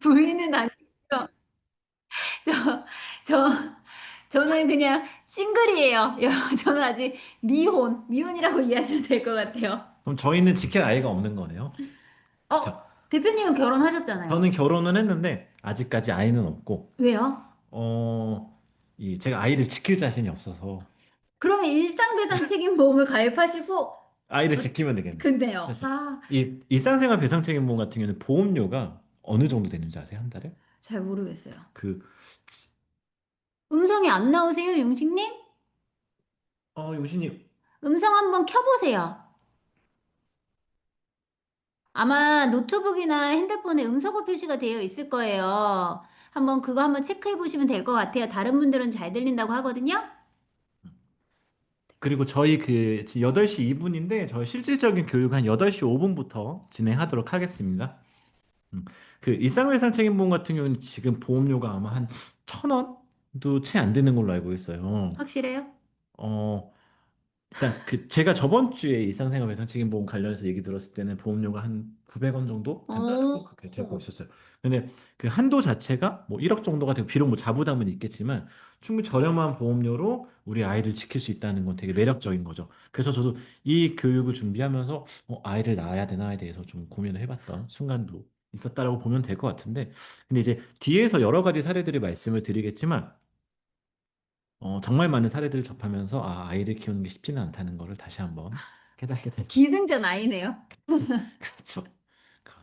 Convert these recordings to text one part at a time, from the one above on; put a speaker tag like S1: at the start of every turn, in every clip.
S1: 부인은 아니고요. 저, 저, 저는 그냥 싱글이에요. 저는 아직 미혼이라고 이해하시면 될 것 같아요.
S2: 그럼 저희는 지킬 아이가 없는 거네요. 그쵸?
S1: 대표님은 결혼하셨잖아요.
S2: 저는 결혼은 했는데 아직까지 아이는 없고,
S1: 왜요?
S2: 어, 제가 아이를 지킬 자신이 없어서
S1: 그러면 일상배상 책임보험을 가입하시고,
S2: 아이를 지키면 되겠네요.
S1: 근데요.
S2: 그래서 이 일상생활 배상책임보험 같은 경우는 보험료가 어느 정도 되는지 아세요? 한 달에?
S1: 잘 모르겠어요.
S2: 그,
S1: 음성이 안 나오세요, 용식님?
S2: 요신이,
S1: 음성 한번 켜보세요. 아마 노트북이나 핸드폰에 음성어 표시가 되어 있을 거예요. 한번 그거 한번 체크해 보시면 될 것 같아요. 다른 분들은 잘 들린다고 하거든요.
S2: 그리고 저희 지금 8시 2분인데 저희 실질적인 교육 한 8시 5분부터 진행하도록 하겠습니다. 음, 그 일상회상 책임보험 같은 경우는 지금 보험료가 아마 한 1,000원도 채 안 되는 걸로 알고 있어요.
S1: 확실해요?
S2: 어, 일단 제가 저번 주에 일상생활 배상책임보험 관련해서 얘기 들었을 때는 보험료가 한 900원 정도
S1: 어,
S2: 된다라고 그렇게 들고 있었어요. 근데 그 한도 자체가 뭐 1억 정도가 되고 비록 뭐 자부담은 있겠지만 충분히 저렴한 보험료로 우리 아이를 지킬 수 있다는 건 되게 매력적인 거죠. 그래서 저도 이 교육을 준비하면서 아이를 낳아야 되나에 대해서 좀 고민을 해봤던 순간도 있었다라고 보면 될 것 같은데 근데 이제 뒤에서 여러 가지 사례들을 말씀을 드리겠지만 정말 많은 사례들을 접하면서 아이를 키우는 게 쉽지는 않다는 거를 다시 한번 깨닫게 되는.
S1: 기승전 아니네요.
S2: 그렇죠. 그렇죠.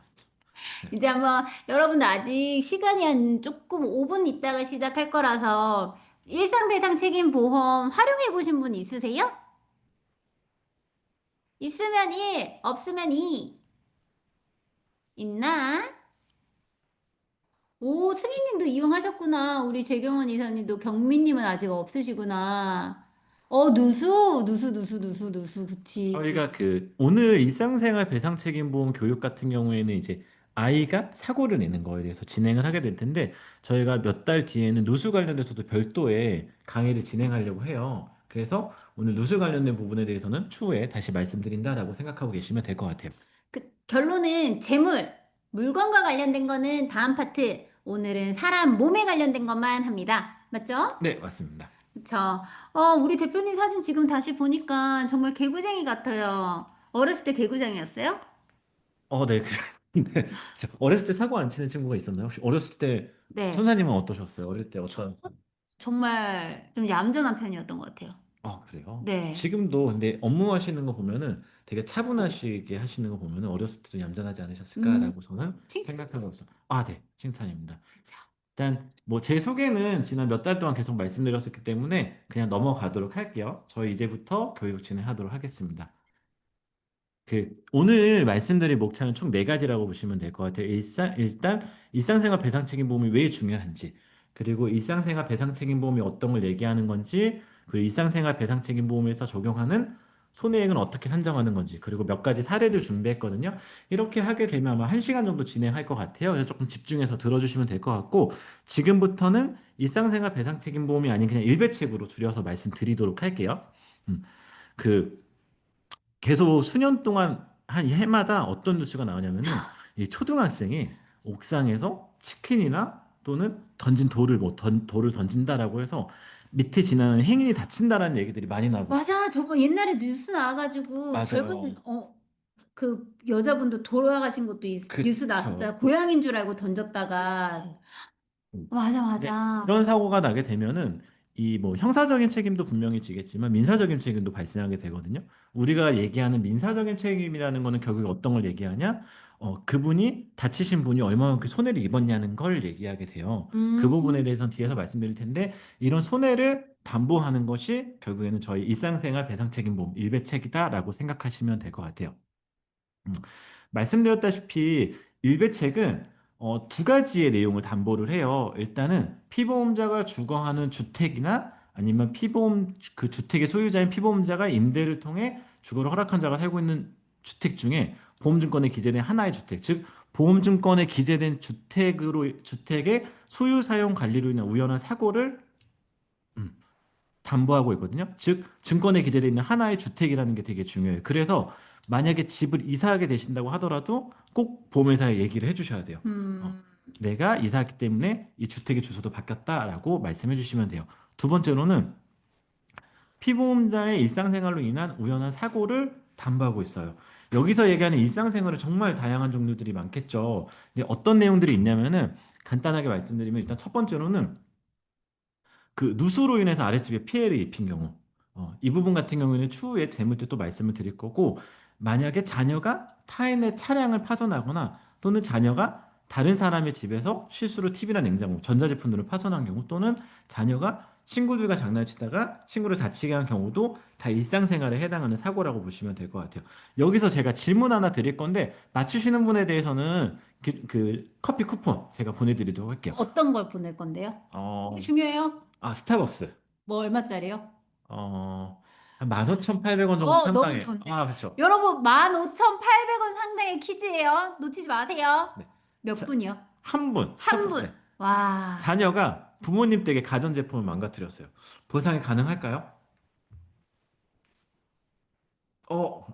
S2: 네.
S1: 이제 한번 여러분들 아직 시간이 한 조금 5분 있다가 시작할 거라서 일상배상 책임 보험 활용해 보신 분 있으세요? 있으면 1, 없으면 2. 있나? 오, 승희님도 이용하셨구나. 우리 재경원 이사님도 경민님은 아직 없으시구나. 누수. 그치.
S2: 저희가 오늘 일상생활 배상 책임보험 교육 같은 경우에는 이제 아이가 사고를 내는 거에 대해서 진행을 하게 될 텐데 저희가 몇 달 뒤에는 누수 관련돼서도 별도의 강의를 진행하려고 해요. 그래서 오늘 누수 관련된 부분에 대해서는 추후에 다시 말씀드린다라고 생각하고 계시면 될 것 같아요.
S1: 결론은 재물, 물건과 관련된 거는 다음 파트. 오늘은 사람 몸에 관련된 것만 합니다. 맞죠?
S2: 네, 맞습니다.
S1: 그쵸. 우리 대표님 사진 지금 다시 보니까 정말 개구쟁이 같아요. 어렸을 때 개구쟁이였어요?
S2: 네. 근데 어렸을 때 사고 안 치는 친구가 있었나요? 혹시 어렸을 때
S1: 네.
S2: 천사님은 어떠셨어요? 어릴 때 어떤?
S1: 정말 좀 얌전한 편이었던 것 같아요.
S2: 그래요?
S1: 네.
S2: 지금도 근데 업무 하시는 거 보면은 되게 차분하시게 하시는 거 보면은 어렸을 때도 얌전하지
S1: 음,
S2: 않으셨을까라고 저는
S1: 칭찬.
S2: 생각하고 있어요. 네. 칭찬입니다.
S1: 그쵸.
S2: 일단 뭐 제 소개는 지난 몇 달 동안 계속 말씀드렸었기 때문에 그냥 넘어가도록 할게요. 저희 이제부터 교육 진행하도록 하겠습니다. 오늘 말씀드릴 목차는 총 네 가지라고 보시면 될 것 같아요. 일단, 일상생활 배상책임보험이 왜 중요한지, 그리고 일상생활 배상책임보험이 어떤 걸 얘기하는 건지, 그리고 일상생활 배상책임보험에서 적용하는 손해액은 어떻게 산정하는 건지, 그리고 몇 가지 사례들 준비했거든요. 이렇게 하게 되면 아마 1시간 정도 진행할 것 같아요. 그래서 조금 집중해서 들어주시면 될 것 같고, 지금부터는 일상생활 배상책임보험이 아닌 그냥 일배책으로 줄여서 말씀드리도록 할게요. 음, 그, 계속 수년 동안 한 해마다 어떤 뉴스가 나오냐면은 이 초등학생이 옥상에서 치킨이나 또는 던진 돌을 던진다라고 해서 밑에 지나는 행인이 다친다라는 얘기들이 많이 나오고 있어요.
S1: 맞아. 저번 옛날에 뉴스 나와가지고 젊은,
S2: 맞아요.
S1: 그 여자분도 돌아가신 것도 뉴스
S2: 그쵸.
S1: 나왔잖아. 고양인 줄 알고 던졌다가. 맞아,
S2: 근데
S1: 맞아.
S2: 이런 사고가 나게 되면은 이 뭐 형사적인 책임도 분명히 지겠지만 민사적인 책임도 발생하게 되거든요. 우리가 얘기하는 민사적인 책임이라는 거는 결국에 어떤 걸 얘기하냐? 그분이 다치신 분이 얼마만큼 손해를 입었냐는 걸 얘기하게 돼요. 그 부분에
S1: 음,
S2: 대해서는 뒤에서 말씀드릴 텐데 이런 손해를 담보하는 것이 결국에는 저희 일상생활 배상책임보험 일배책이다라고 생각하시면 될 것 같아요. 음, 말씀드렸다시피 일배책은 두 가지의 내용을 담보를 해요. 일단은 피보험자가 주거하는 주택이나 아니면 그 주택의 소유자인 피보험자가 임대를 통해 주거를 허락한 자가 살고 있는 주택 중에 보험증권에 기재된 하나의 주택, 즉 보험증권에 기재된 주택의 소유 사용 관리로 인한 우연한 사고를 음, 담보하고 있거든요. 즉, 증권에 기재되어 있는 하나의 주택이라는 게 되게 중요해요. 그래서 만약에 집을 이사하게 되신다고 하더라도 꼭 보험회사에 얘기를 해주셔야 돼요. 어,
S1: 음.
S2: 내가 이사했기 때문에 이 주택의 주소도 바뀌었다라고 말씀해 주시면 돼요. 두 번째로는 피보험자의 일상생활로 인한 우연한 사고를 담보하고 있어요. 여기서 얘기하는 일상생활은 정말 다양한 종류들이 많겠죠. 근데 어떤 내용들이 있냐면은 간단하게 말씀드리면 일단 첫 번째로는 그 누수로 인해서 아랫집에 피해를 입힌 경우, 이 부분 같은 경우에는 추후에 재물 때 또 말씀을 드릴 거고, 만약에 자녀가 타인의 차량을 파손하거나 또는 자녀가 다른 사람의 집에서 실수로 TV나 냉장고, 전자제품들을 파손한 경우 또는 자녀가 친구들과 장난을 치다가 친구를 다치게 한 경우도 다 일상생활에 해당하는 사고라고 보시면 될 것 같아요. 여기서 제가 질문 하나 드릴 건데 맞추시는 분에 대해서는 그 커피 쿠폰 제가 보내드리도록 할게요.
S1: 어떤 걸 보낼 건데요? 이게
S2: 어,
S1: 중요해요?
S2: 스타벅스.
S1: 뭐 얼마짜리요?
S2: 한 15,800원 정도
S1: 너무
S2: 상당해.
S1: 좋은데.
S2: 그렇죠.
S1: 여러분, 15,800원 상당의 퀴즈예요. 놓치지 마세요.
S2: 네.
S1: 몇
S2: 자,
S1: 분이요?
S2: 한 분,
S1: 한 분.
S2: 네.
S1: 와.
S2: 자녀가 부모님 댁에 가전제품을 망가뜨렸어요. 보상이 가능할까요? 어,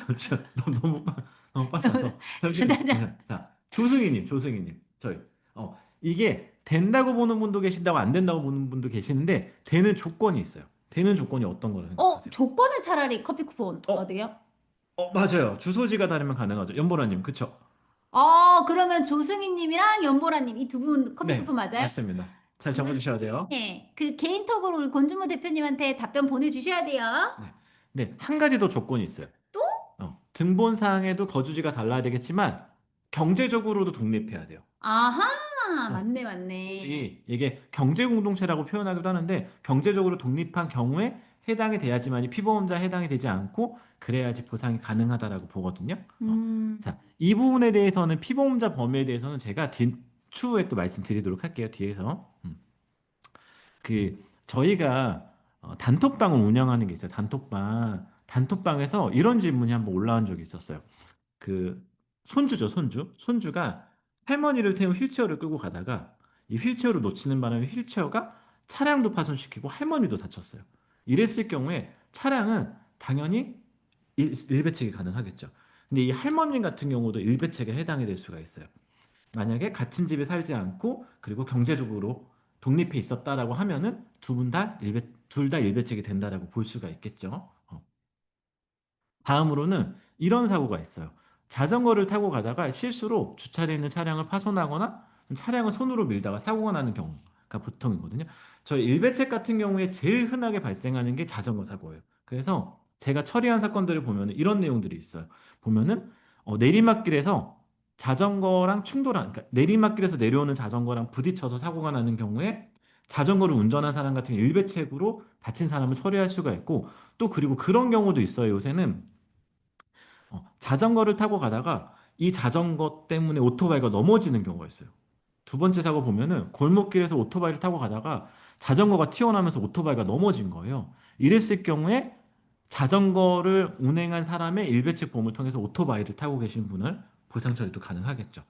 S2: 잠시만. 너무 빨라서. 잠시만요.
S1: 자,
S2: 자, 조승희님. 이게 된다고 보는 분도 계신다고 안 된다고 보는 분도 계시는데, 되는 조건이 있어요. 되는 조건이 어떤 거를 생각하세요?
S1: 조건을 차라리 커피 쿠폰
S2: 어,
S1: 어때요?
S2: 맞아요. 주소지가 다르면 가능하죠. 연보라님, 그쵸?
S1: 그러면 조승희님이랑 연보라님 이 두 분 커피
S2: 네,
S1: 쿠폰 맞아요?
S2: 맞습니다. 잘
S1: 그
S2: 적어주셔야 돼요.
S1: 대신에 그 개인톡으로 우리 권준모 대표님한테 답변 보내주셔야 돼요.
S2: 네. 네, 한 가지 더 조건이 있어요.
S1: 또?
S2: 등본상에도 거주지가 달라야 되겠지만, 경제적으로도 독립해야 돼요.
S1: 아하,
S2: 어,
S1: 맞네, 맞네.
S2: 이게 경제공동체라고 표현하기도 하는데, 경제적으로 독립한 경우에 해당이 돼야지만이 피보험자에 해당이 되지 않고, 그래야지 보상이 가능하다라고 보거든요.
S1: 음,
S2: 자, 이 부분에 대해서는 피보험자 범위에 대해서는 제가 추후에 또 말씀드리도록 할게요. 뒤에서. 저희가 단톡방을 운영하는 게 있어요. 단톡방에서 이런 질문이 한번 올라온 적이 있었어요. 그 손주가 할머니를 태운 휠체어를 끌고 가다가 이 휠체어를 놓치는 바람에 휠체어가 차량도 파손시키고 할머니도 다쳤어요. 이랬을 경우에 차량은 당연히 일배책이 가능하겠죠. 근데 이 할머님 같은 경우도 일배책에 해당이 될 수가 있어요. 만약에 같은 집에 살지 않고 그리고 경제적으로 독립해 있었다라고 하면은 둘 다 일배책이 된다라고 볼 수가 있겠죠. 다음으로는 이런 사고가 있어요. 자전거를 타고 가다가 실수로 주차되어 있는 차량을 파손하거나 차량을 손으로 밀다가 사고가 나는 경우가 보통이거든요. 저희 일배책 같은 경우에 제일 흔하게 발생하는 게 자전거 사고예요. 그래서 제가 처리한 사건들을 보면 이런 내용들이 있어요. 보면은 내리막길에서 자전거랑 그러니까 내리막길에서 내려오는 자전거랑 부딪혀서 사고가 나는 경우에 자전거를 운전한 사람 같은 경우 일배책으로 다친 사람을 처리할 수가 있고 또 그리고 그런 경우도 있어요. 요새는 자전거를 타고 가다가 이 자전거 때문에 오토바이가 넘어지는 경우가 있어요. 두 번째 사고 보면은 골목길에서 오토바이를 타고 가다가 자전거가 튀어나오면서 오토바이가 넘어진 거예요. 이랬을 경우에 자전거를 운행한 사람의 일배책 보험을 통해서 오토바이를 타고 계신 분을 보상 처리도 가능하겠죠.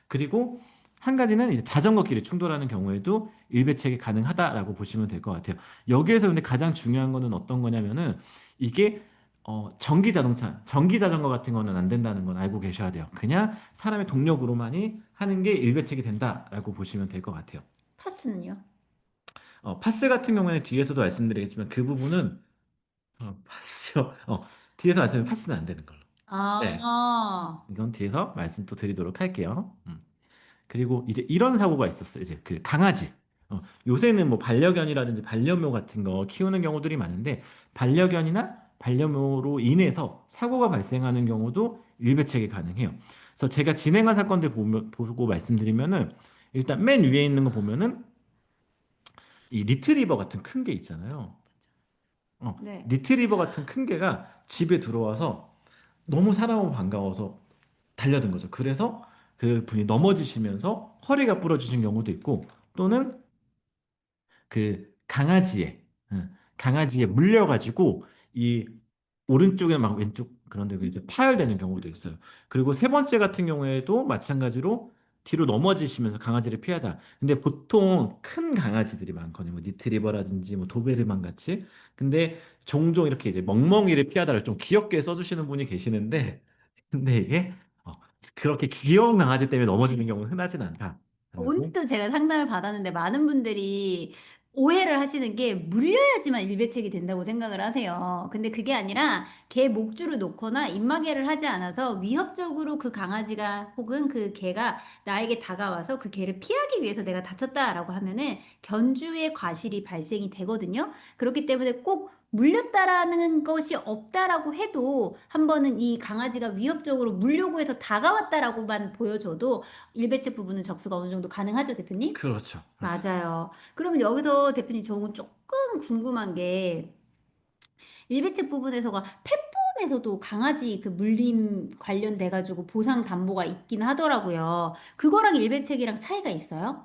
S2: 그리고 한 가지는 이제 자전거 길이 충돌하는 경우에도 일배책이 가능하다라고 보시면 될 것 같아요. 여기에서 근데 가장 중요한 거는 어떤 거냐면은 이게 전기 자전거 같은 거는 안 된다는 건 알고 계셔야 돼요. 그냥 사람의 동력으로만이 하는 게 일배책이 된다라고 보시면 될 것 같아요.
S1: 파스는요?
S2: 파스 같은 경우에는 뒤에서도 말씀드리겠지만 그 부분은 파스요. 뒤에서 말씀드리면 파스는 안 되는 걸로. 네.
S1: 아,
S2: 이건 뒤에서 말씀 또 드리도록 할게요. 그리고 이제 이런 사고가 있었어요. 이제 그 강아지. 요새는 뭐 반려견이라든지 반려묘 같은 거 키우는 경우들이 많은데 반려견이나 반려묘로 인해서 사고가 발생하는 경우도 일배책이 가능해요. 그래서 제가 진행한 사건들 보고 말씀드리면은 일단 맨 위에 있는 거 보면은 이 리트리버 같은 큰 게 있잖아요.
S1: 네.
S2: 리트리버 같은 큰 개가 집에 들어와서 너무 사람하고 반가워서 달려든 거죠. 그래서 그 분이 넘어지시면서 허리가 부러지신 경우도 있고 또는 그 강아지에 물려가지고 이 오른쪽에 막 왼쪽 그런 데 이제 파열되는 경우도 있어요. 그리고 세 번째 같은 경우에도 마찬가지로 뒤로 넘어지시면서 강아지를 피하다. 근데 보통 큰 강아지들이 많거든요. 뭐 니트리버라든지 뭐 도베르만 같이. 근데 종종 이렇게 이제 멍멍이를 피하다를 좀 귀엽게 써주시는 분이 계시는데 근데 이게 그렇게 귀여운 강아지 때문에 넘어지는 경우는 흔하진 않다.
S1: 오늘
S2: 라고.
S1: 또 제가 상담을 받았는데 많은 분들이 오해를 하시는 게 물려야지만 일배책이 된다고 생각을 하세요. 근데 그게 아니라 개 목줄을 놓거나 입마개를 하지 않아서 위협적으로 그 강아지가 혹은 그 개가 나에게 다가와서 그 개를 피하기 위해서 내가 다쳤다라고 하면은 견주의 과실이 발생이 되거든요. 그렇기 때문에 꼭 물렸다라는 것이 없다라고 해도 한 번은 이 강아지가 위협적으로 물려고 해서 다가왔다라고만 보여줘도 일배체 부분은 접수가 어느 정도 가능하죠, 대표님?
S2: 그렇죠.
S1: 맞아요. 그러면 여기서 대표님 저는 조금 궁금한 게 일배체 부분에서가 펫보험에서도 강아지 그 물림 관련돼 가지고 보상 담보가 있긴 하더라고요. 그거랑 일배책이랑 차이가 있어요?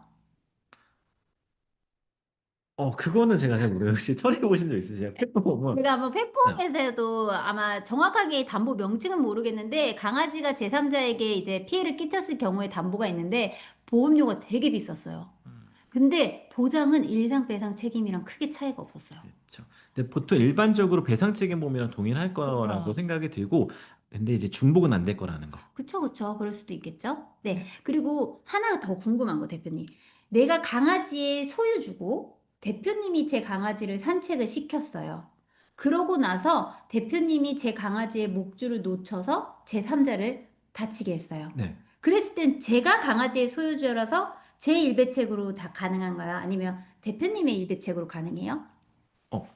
S2: 그거는 제가 잘 모르겠어요. 혹시 처리해 보신 적 있으세요? 펫보험은?
S1: 제가 한번
S2: 네.
S1: 펫보험에서도 아마 정확하게 담보 명칭은 모르겠는데 강아지가 제3자에게 이제 피해를 끼쳤을 경우에 담보가 있는데 보험료가 되게 비쌌어요. 근데 보장은 일상 배상 책임이랑 크게 차이가 없었어요.
S2: 그렇죠. 근데 보통 일반적으로 배상 책임 보험이랑 동일할 거라고
S1: 그쵸.
S2: 생각이 들고, 근데 이제 중복은 안 될 거라는 거.
S1: 그쵸, 그쵸. 그럴 수도 있겠죠. 네.
S2: 네.
S1: 그리고 하나 더 궁금한 거, 대표님. 내가 강아지의 소유주고, 대표님이 제 강아지를 산책을 시켰어요. 그러고 나서 대표님이 제 강아지의 목줄을 놓쳐서 제3자를 다치게 했어요.
S2: 네.
S1: 그랬을 땐 제가 강아지의 소유주라서 제 일배책으로 다 가능한가요? 아니면 대표님의 일배책으로 가능해요?
S2: 어,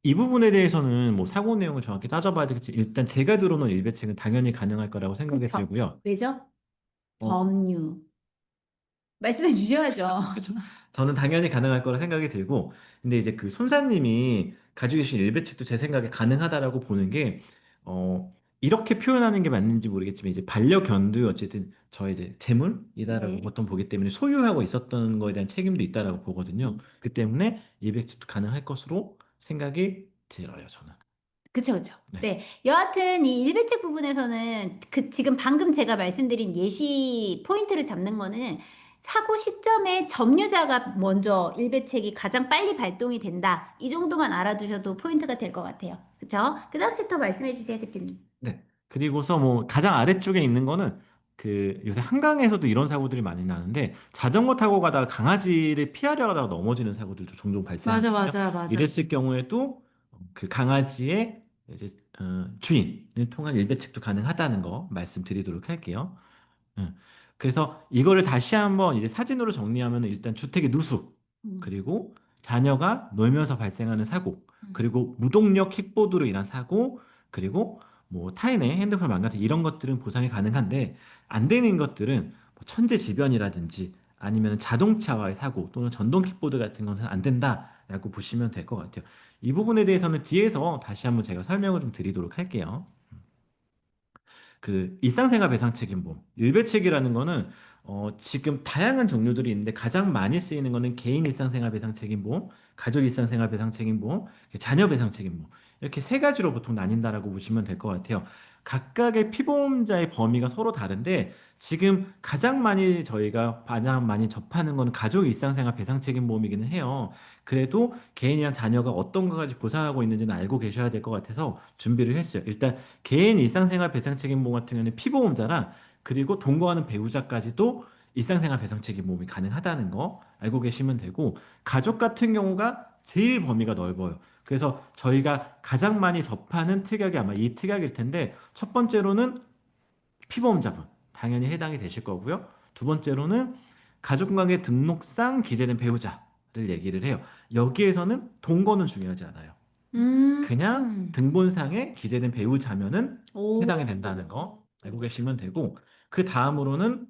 S2: 이 부분에 대해서는 뭐 사고 내용을 정확히 따져봐야 되겠지. 일단 제가 들어오는 일배책은 당연히 가능할 거라고 생각이
S1: 그쵸.
S2: 들고요.
S1: 왜죠?
S2: 어,
S1: 점유. 말씀해 주셔야죠.
S2: 그렇죠. 저는 당연히 가능할 거라 생각이 들고, 근데 이제 그 손사님이 가지고 계신 일배책도 제 생각에 가능하다라고 보는 게, 이렇게 표현하는 게 맞는지 모르겠지만, 이제 반려견도 어쨌든 저의 이제 재물이다라고
S1: 네.
S2: 보통 보기 때문에 소유하고 있었던 거에 대한 책임도 있다라고 보거든요. 그 때문에 일배책도 가능할 것으로 생각이 들어요, 저는.
S1: 그쵸, 그쵸.
S2: 네.
S1: 네. 여하튼 이 일배책 부분에서는 그 지금 방금 제가 말씀드린 예시 포인트를 잡는 거는 사고 시점에 점유자가 먼저 일배책이 가장 빨리 발동이 된다. 이 정도만 알아두셔도 포인트가 될 것 같아요. 그쵸? 그 다음 챕터 말씀해 주세요, 대표님.
S2: 네. 그리고서 뭐 가장 아래쪽에 있는 거는 그 요새 한강에서도 이런 사고들이 많이 나는데 자전거 타고 가다가 강아지를 피하려 하다가 넘어지는 사고들도 종종
S1: 맞아,
S2: 발생하거든요.
S1: 맞아, 맞아.
S2: 이랬을 경우에도 그 강아지의 이제 주인을 통한 일배책도 가능하다는 거 말씀드리도록 할게요. 응. 그래서 이거를 다시 한번 이제 사진으로 정리하면 일단 주택의 누수,
S1: 음,
S2: 그리고 자녀가 놀면서 발생하는 사고,
S1: 음,
S2: 그리고 무동력 킥보드로 인한 사고, 그리고 뭐 타인의 핸드폰 망가뜨 이런 것들은 보상이 가능한데 안 되는 것들은 뭐 천재지변이라든지 아니면 자동차와의 사고 또는 전동 킥보드 같은 것은 안 된다라고 보시면 될 것 같아요. 이 부분에 대해서는 뒤에서 다시 한번 제가 설명을 좀 드리도록 할게요. 그 일상생활 배상 책임보험, 일배책이라는 거는 지금 다양한 종류들이 있는데 가장 많이 쓰이는 거는 개인 일상생활 배상 책임보험, 가족 일상생활 배상 책임보험, 자녀 배상 책임보험 이렇게 세 가지로 보통 나뉜다라고 보시면 될 것 같아요. 각각의 피보험자의 범위가 서로 다른데 지금 가장 많이 저희가 가장 많이 접하는 건 가족 일상생활 배상 책임보험이기는 해요. 그래도 개인이랑 자녀가 어떤 것까지 보상하고 있는지는 알고 계셔야 될 것 같아서 준비를 했어요. 일단 개인 일상생활 배상 책임보험 같은 경우는 피보험자랑 그리고 동거하는 배우자까지도 일상생활 배상 책임보험이 가능하다는 거 알고 계시면 되고 가족 같은 경우가 제일 범위가 넓어요. 그래서 저희가 가장 많이 접하는 특약이 아마 이 특약일 텐데 첫 번째로는 피보험자분 당연히 해당이 되실 거고요. 두 번째로는 가족관계 등록상 기재된 배우자를 얘기를 해요. 여기에서는 동거는 중요하지 않아요. 그냥
S1: 음.
S2: 등본상에 기재된 배우자면은 해당이
S1: 오.
S2: 된다는 거 알고 계시면 되고 그 다음으로는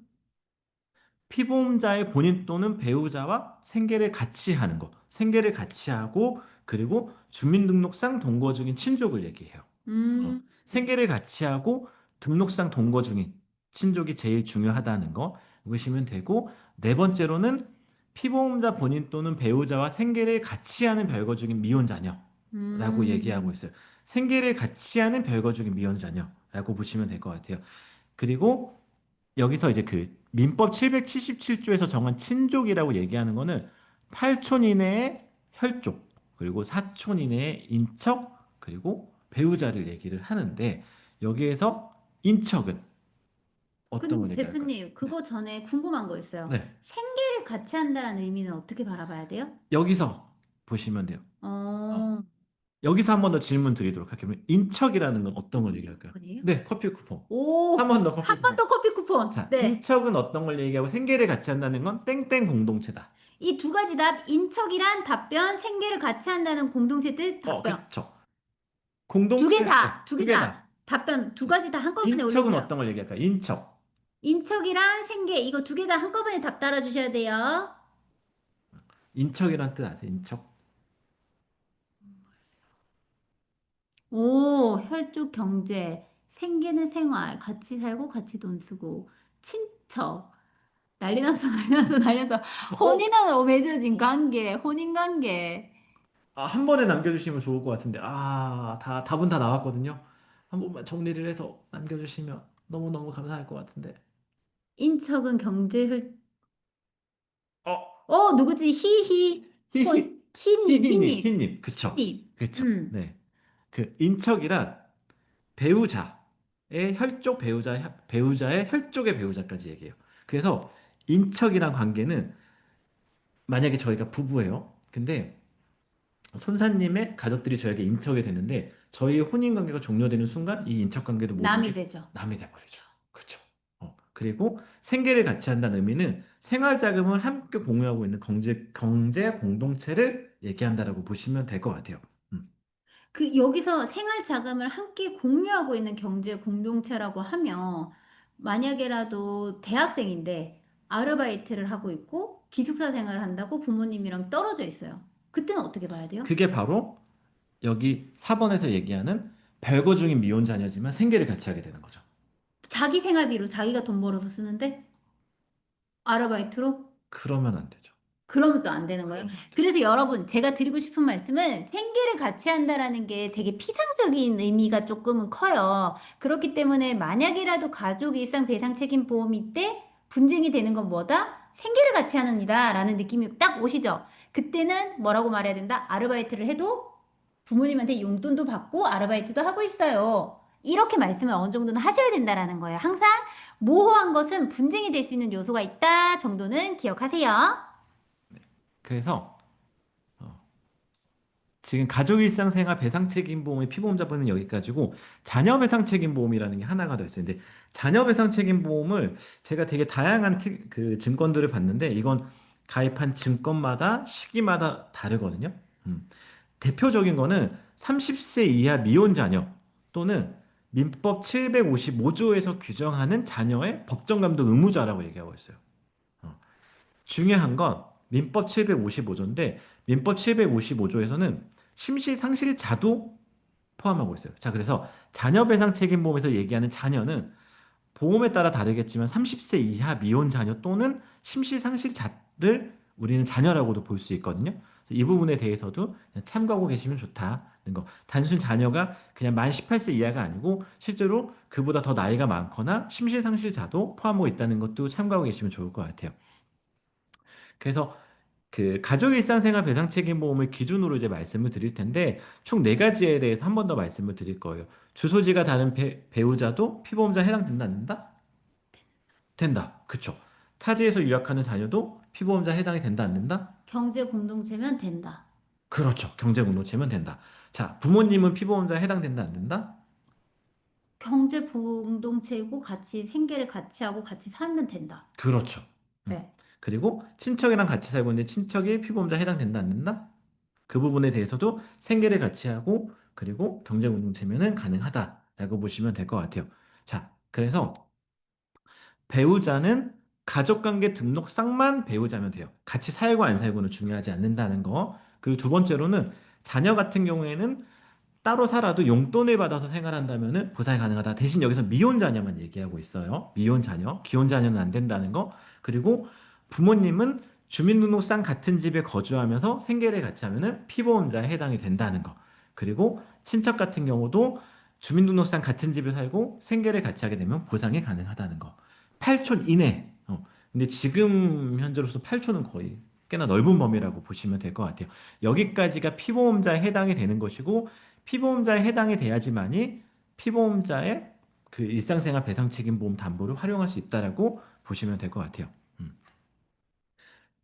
S2: 피보험자의 본인 또는 배우자와 생계를 같이 하는 거 생계를 같이 하고 그리고 주민등록상 동거 중인 친족을 얘기해요.
S1: 음.
S2: 생계를 같이 하고 등록상 동거 중인 친족이 제일 중요하다는 거 보시면 되고 네 번째로는 피보험자 본인 또는 배우자와 생계를 같이 하는 별거 중인 미혼 자녀라고 얘기하고
S1: 음.
S2: 있어요. 생계를 같이 하는 별거 중인 미혼 자녀라고 보시면 될 것 같아요. 그리고 여기서 이제 그 민법 777조에서 정한 친족이라고 얘기하는 거는 8촌 이내의 혈족, 그리고 4촌 이내의 인척, 그리고 배우자를 얘기를 하는데 여기에서 인척은 어떤
S1: 근
S2: 걸 얘기할까요?
S1: 대표님,
S2: 네.
S1: 그거 전에 궁금한 거 있어요.
S2: 네.
S1: 생계를 같이 한다는 의미는 어떻게 바라봐야 돼요?
S2: 여기서 보시면 돼요. 어,
S1: 어,
S2: 여기서 한 번 더 질문 드리도록 할게요. 인척이라는 건 어떤 걸
S1: 커피
S2: 얘기할까요?
S1: 쿠폰이에요?
S2: 네, 커피 쿠폰. 한
S1: 오,
S2: 번 더 커피
S1: 한 번
S2: 쿠폰.
S1: 더 커피 쿠폰.
S2: 자,
S1: 네.
S2: 인척은 어떤 걸 얘기하고 생계를 같이 한다는 건 땡땡 공동체다.
S1: 이 두 가지 답, 인척이란 답변, 생계를 같이 한다는 공동체 뜻 답변.
S2: 그쵸.
S1: 두 개
S2: 공동체, 네,
S1: 다, 두
S2: 두
S1: 개
S2: 개 다.
S1: 다. 답변 두 가지 다 한꺼번에
S2: 인척은
S1: 올려주세요.
S2: 어떤 걸 얘기할까요? 인척.
S1: 인척이랑 생계, 이거 두 개 다 한꺼번에 답 달아주셔야 돼요.
S2: 인척이란 뜻 아세요? 인척.
S1: 오, 혈족 경제, 생계는 생활, 같이 살고 같이 돈 쓰고, 친척, 난리 났어, 난리 났어, 난리 났어.
S2: 어?
S1: 혼인으로 맺어진 관계, 혼인 관계.
S2: 한 번에 남겨주시면 좋을 것 같은데, 답은 다 나왔거든요. 한 번만 정리를 해서 남겨주시면 너무너무 감사할 것 같은데.
S1: 인척은 경제
S2: 어,
S1: 누구지?
S2: 히히,
S1: 희님,
S2: 히히님,
S1: 희님,
S2: 히님. 그쵸.
S1: 희님.
S2: 그쵸. 네. 그 인척이란 배우자의 혈족 배우자의 혈족의 배우자까지 얘기해요. 그래서 인척이란 관계는 만약에 저희가 부부예요. 근데 손사님의 가족들이 저에게 인척이 되는데 저희의 혼인 관계가 종료되는 순간 이 인척 관계도 모든
S1: 남이
S2: 게
S1: 되죠.
S2: 남이 돼버리죠. 그렇죠. 그리고 생계를 같이 한다는 의미는 생활 자금을 함께 공유하고 있는 경제 공동체를 얘기한다라고 보시면 될 것 같아요. 음.
S1: 여기서 생활 자금을 함께 공유하고 있는 경제 공동체라고 하면, 만약에라도 대학생인데 아르바이트를 하고 있고 기숙사 생활을 한다고 부모님이랑 떨어져 있어요. 그때는 어떻게 봐야 돼요?
S2: 그게 바로 여기 4번에서 얘기하는 별거 중인 미혼 자녀지만 생계를 같이 하게 되는 거죠.
S1: 자기 생활비로 자기가 돈 벌어서 쓰는데 아르바이트로?
S2: 그러면 안 되죠.
S1: 그러면 또 안 되는 거예요.
S2: 그러면 안 되죠.
S1: 그래서 여러분, 제가 드리고 싶은 말씀은 생계를 같이 한다라는 게 되게 피상적인 의미가 조금은 커요. 그렇기 때문에 만약이라도 가족 일상 배상 책임 보험이 때 분쟁이 되는 건 뭐다? 생계를 같이 하는 이다라는 느낌이 딱 오시죠? 그때는 뭐라고 말해야 된다? 아르바이트를 해도 부모님한테 용돈도 받고 아르바이트도 하고 있어요. 이렇게 말씀을 어느 정도는 하셔야 된다라는 거예요. 항상 모호한 것은 분쟁이 될 수 있는 요소가 있다 정도는 기억하세요.
S2: 그래서 어, 지금 가족일상생활 배상책임보험의 피보험자분은 여기까지고 자녀배상책임보험이라는 게 하나가 더 있어요. 근데 자녀배상책임보험을 제가 되게 다양한 그 증권들을 봤는데 이건 가입한 증권마다 시기마다 다르거든요. 음. 대표적인 거는 30세 이하 미혼 자녀 또는 민법 755조에서 규정하는 자녀의 법정감독 의무자라고 얘기하고 있어요. 어. 중요한 건 민법 755조인데 민법 755조에서는 심시상실자도 포함하고 있어요. 자, 그래서 자녀배상책임보험에서 얘기하는 자녀는 보험에 따라 다르겠지만 30세 이하 미혼 자녀 또는 심시상실자를 우리는 자녀라고도 볼 수 있거든요. 그래서 이 부분에 대해서도 그냥 참고하고 계시면 좋다는 거. 단순 자녀가 그냥 만 18세 이하가 아니고 실제로 그보다 더 나이가 많거나 심시상실자도 포함하고 있다는 것도 참고하고 계시면 좋을 것 같아요. 그래서 그 가족일상생활 배상책임보험을 기준으로 이제 말씀을 드릴 텐데 총 네 가지에 대해서 한 번 더 말씀을 드릴 거예요. 주소지가 다른 배우자도 피보험자에 해당된다, 안 된다? 된다. 그쵸. 타지에서 유학하는 자녀도 피보험자에 해당이 된다, 안 된다?
S1: 경제 공동체면 된다.
S2: 그렇죠. 경제공동체면 된다. 자, 부모님은 피보험자에 해당된다, 안 된다?
S1: 경제 공동체이고 같이 생계를 같이 하고 같이 살면 된다.
S2: 그렇죠. 음.
S1: 네.
S2: 그리고 친척이랑 같이 살고 있는데 친척이 피보험자에 해당된다, 안 된다? 그 부분에 대해서도 생계를 같이 하고 그리고 경제공동체면은 가능하다라고 보시면 될 것 같아요. 자, 그래서 배우자는 가족관계 등록상만 배우자면 돼요. 같이 살고 안 살고는 중요하지 않는다는 거. 그리고 두 번째로는 자녀 같은 경우에는 따로 살아도 용돈을 받아서 생활한다면은 보상이 가능하다. 대신 여기서 미혼 자녀만 얘기하고 있어요. 미혼 자녀, 기혼 자녀는 안 된다는 거. 그리고 부모님은 주민등록상 같은 집에 거주하면서 생계를 같이 하면은 피보험자에 해당이 된다는 거. 그리고 친척 같은 경우도 주민등록상 같은 집에 살고 생계를 같이 하게 되면 보상이 가능하다는 거. 8촌 이내. 근데 지금 현재로서 8촌은 거의 꽤나 넓은 범위라고 보시면 될 것 같아요. 여기까지가 피보험자에 해당이 되는 것이고 피보험자에 해당이 돼야지만이 피보험자의 그 일상생활 배상책임보험 담보를 활용할 수 있다라고 보시면 될 것 같아요. 음.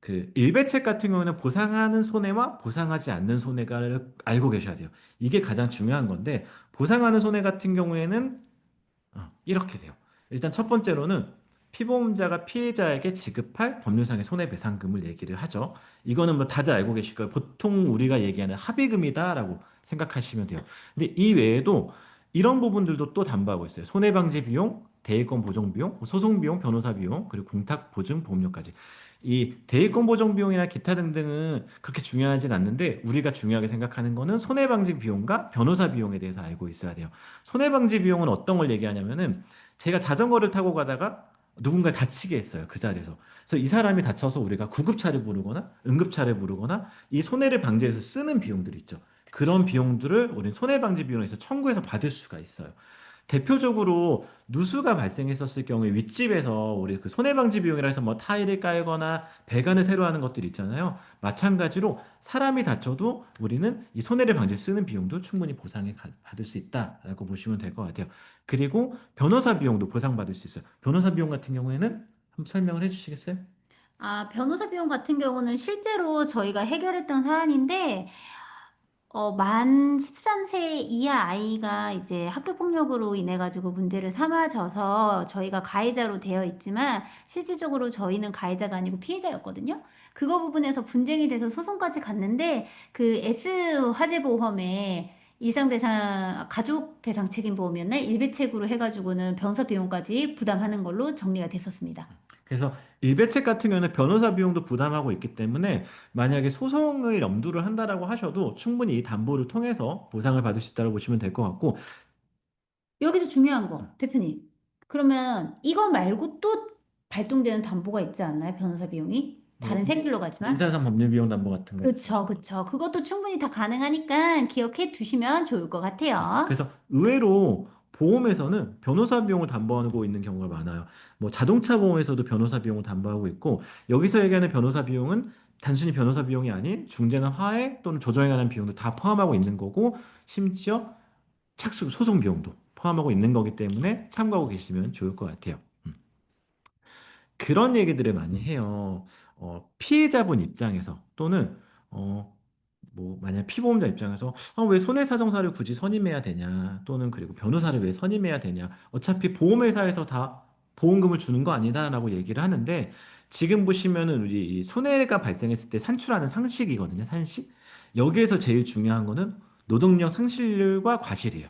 S2: 그 일배책 같은 경우는 보상하는 손해와 보상하지 않는 손해가를 알고 계셔야 돼요. 이게 가장 중요한 건데 보상하는 손해 같은 경우에는 이렇게 돼요. 일단 첫 번째로는 피보험자가 피해자에게 지급할 법률상의 손해배상금을 얘기를 하죠. 이거는 뭐 다들 알고 계실 거예요. 보통 우리가 얘기하는 합의금이다라고 생각하시면 돼요. 근데 이 외에도 이런 부분들도 또 담보하고 있어요. 손해방지 비용, 대리권 보정 비용, 소송 비용, 변호사 비용, 그리고 공탁 보증 보험료까지. 이 대리권 보정 비용이나 기타 등등은 그렇게 중요하진 않는데 우리가 중요하게 생각하는 거는 손해방지 비용과 변호사 비용에 대해서 알고 있어야 돼요. 손해방지 비용은 어떤 걸 얘기하냐면은 제가 자전거를 타고 가다가 누군가 다치게 했어요. 그 자리에서. 그래서 이 사람이 다쳐서 우리가 구급차를 부르거나 응급차를 부르거나 이 손해를 방지해서 쓰는 비용들이 있죠. 그런 비용들을 우리는 손해방지 비용에서 청구해서 받을 수가 있어요. 대표적으로 누수가 발생했었을 경우에 윗집에서 우리 그 손해방지 비용이라 해서 뭐 타일을 깔거나 배관을 새로 하는 것들 있잖아요. 마찬가지로 사람이 다쳐도 우리는 이 손해를 방지에 쓰는 비용도 충분히 받을 수 있다라고 보시면 될 것 같아요. 그리고 변호사 비용도 보상받을 수 있어요. 변호사 비용 같은 경우에는 한번 설명을 해주시겠어요?
S1: 아, 변호사 비용 같은 경우는 실제로 저희가 해결했던 사안인데, 만 13세 이하 아이가 이제 학교폭력으로 인해 가지고 문제를 삼아져서 저희가 가해자로 되어 있지만 실질적으로 저희는 가해자가 아니고 피해자였거든요. 그거 부분에서 분쟁이 돼서 소송까지 갔는데 그 S 화재보험에 일상배상, 가족배상 책임보험이었나? 일배책으로 해가지고는 변호사 비용까지 부담하는 걸로 정리가 됐었습니다.
S2: 그래서 일배책 같은 경우는 변호사 비용도 부담하고 있기 때문에 만약에 소송을 염두를 한다라고 하셔도 충분히 이 담보를 통해서 보상을 받을 수 있다고 보시면 될 것 같고
S1: 여기서 중요한 거, 대표님. 그러면 이거 말고 또 발동되는 담보가 있지 않나요? 변호사 비용이?
S2: 뭐
S1: 다른 색길로 가지만.
S2: 민사상 법률 비용 담보 같은 거 있죠.
S1: 그쵸, 그쵸. 그것도 충분히 다 가능하니까 기억해 두시면 좋을 것 같아요.
S2: 그래서 의외로 보험에서는 변호사 비용을 담보하고 있는 경우가 많아요. 뭐 자동차 보험에서도 변호사 비용을 담보하고 있고 여기서 얘기하는 변호사 비용은 단순히 변호사 비용이 아닌 중재나 화해 또는 조정에 관한 비용도 다 포함하고 있는 거고 심지어 착수 소송 비용도 포함하고 있는 거기 때문에 참고하고 계시면 좋을 것 같아요. 음. 그런 얘기들을 많이 해요. 피해자분 입장에서 또는 어, 뭐 만약 피보험자 입장에서 왜 손해사정사를 굳이 선임해야 되냐 또는 그리고 변호사를 왜 선임해야 되냐 어차피 보험회사에서 다 보험금을 주는 거 아니다라고 얘기를 하는데 지금 보시면은 우리 이 손해가 발생했을 때 산출하는 상식이거든요. 산식. 여기에서 제일 중요한 거는 노동력 상실률과 과실이에요.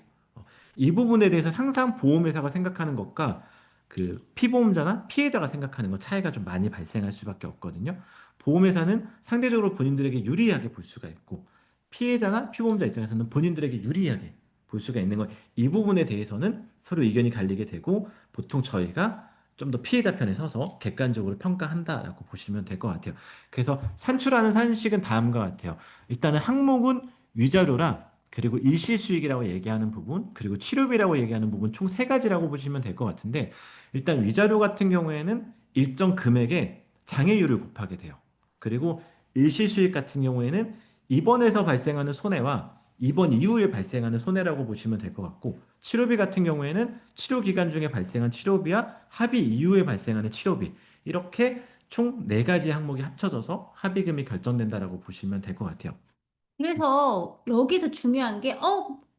S2: 이 부분에 대해서 항상 보험회사가 생각하는 것과 그 피보험자나 피해자가 생각하는 것 차이가 좀 많이 발생할 수밖에 없거든요. 보험회사는 상대적으로 본인들에게 유리하게 볼 수가 있고 피해자나 피보험자 입장에서는 본인들에게 유리하게 볼 수가 있는 것. 이 부분에 대해서는 서로 의견이 갈리게 되고 보통 저희가 좀 더 피해자 편에 서서 객관적으로 평가한다라고 보시면 될 것 같아요. 그래서 산출하는 산식은 다음과 같아요. 일단은 항목은 위자료랑 그리고 일시수익이라고 얘기하는 부분, 그리고 치료비라고 얘기하는 부분 총 세 가지라고 보시면 될 것 같은데, 일단 위자료 같은 경우에는 일정 금액의 장애율을 곱하게 돼요. 그리고 일시수익 같은 경우에는 입원에서 발생하는 손해와 입원 이후에 발생하는 손해라고 보시면 될 것 같고, 치료비 같은 경우에는 치료 기간 중에 발생한 치료비와 합의 이후에 발생하는 치료비, 이렇게 총 네 가지 항목이 합쳐져서 합의금이 결정된다라고 보시면 될 것 같아요.
S1: 그래서 여기서 중요한 게,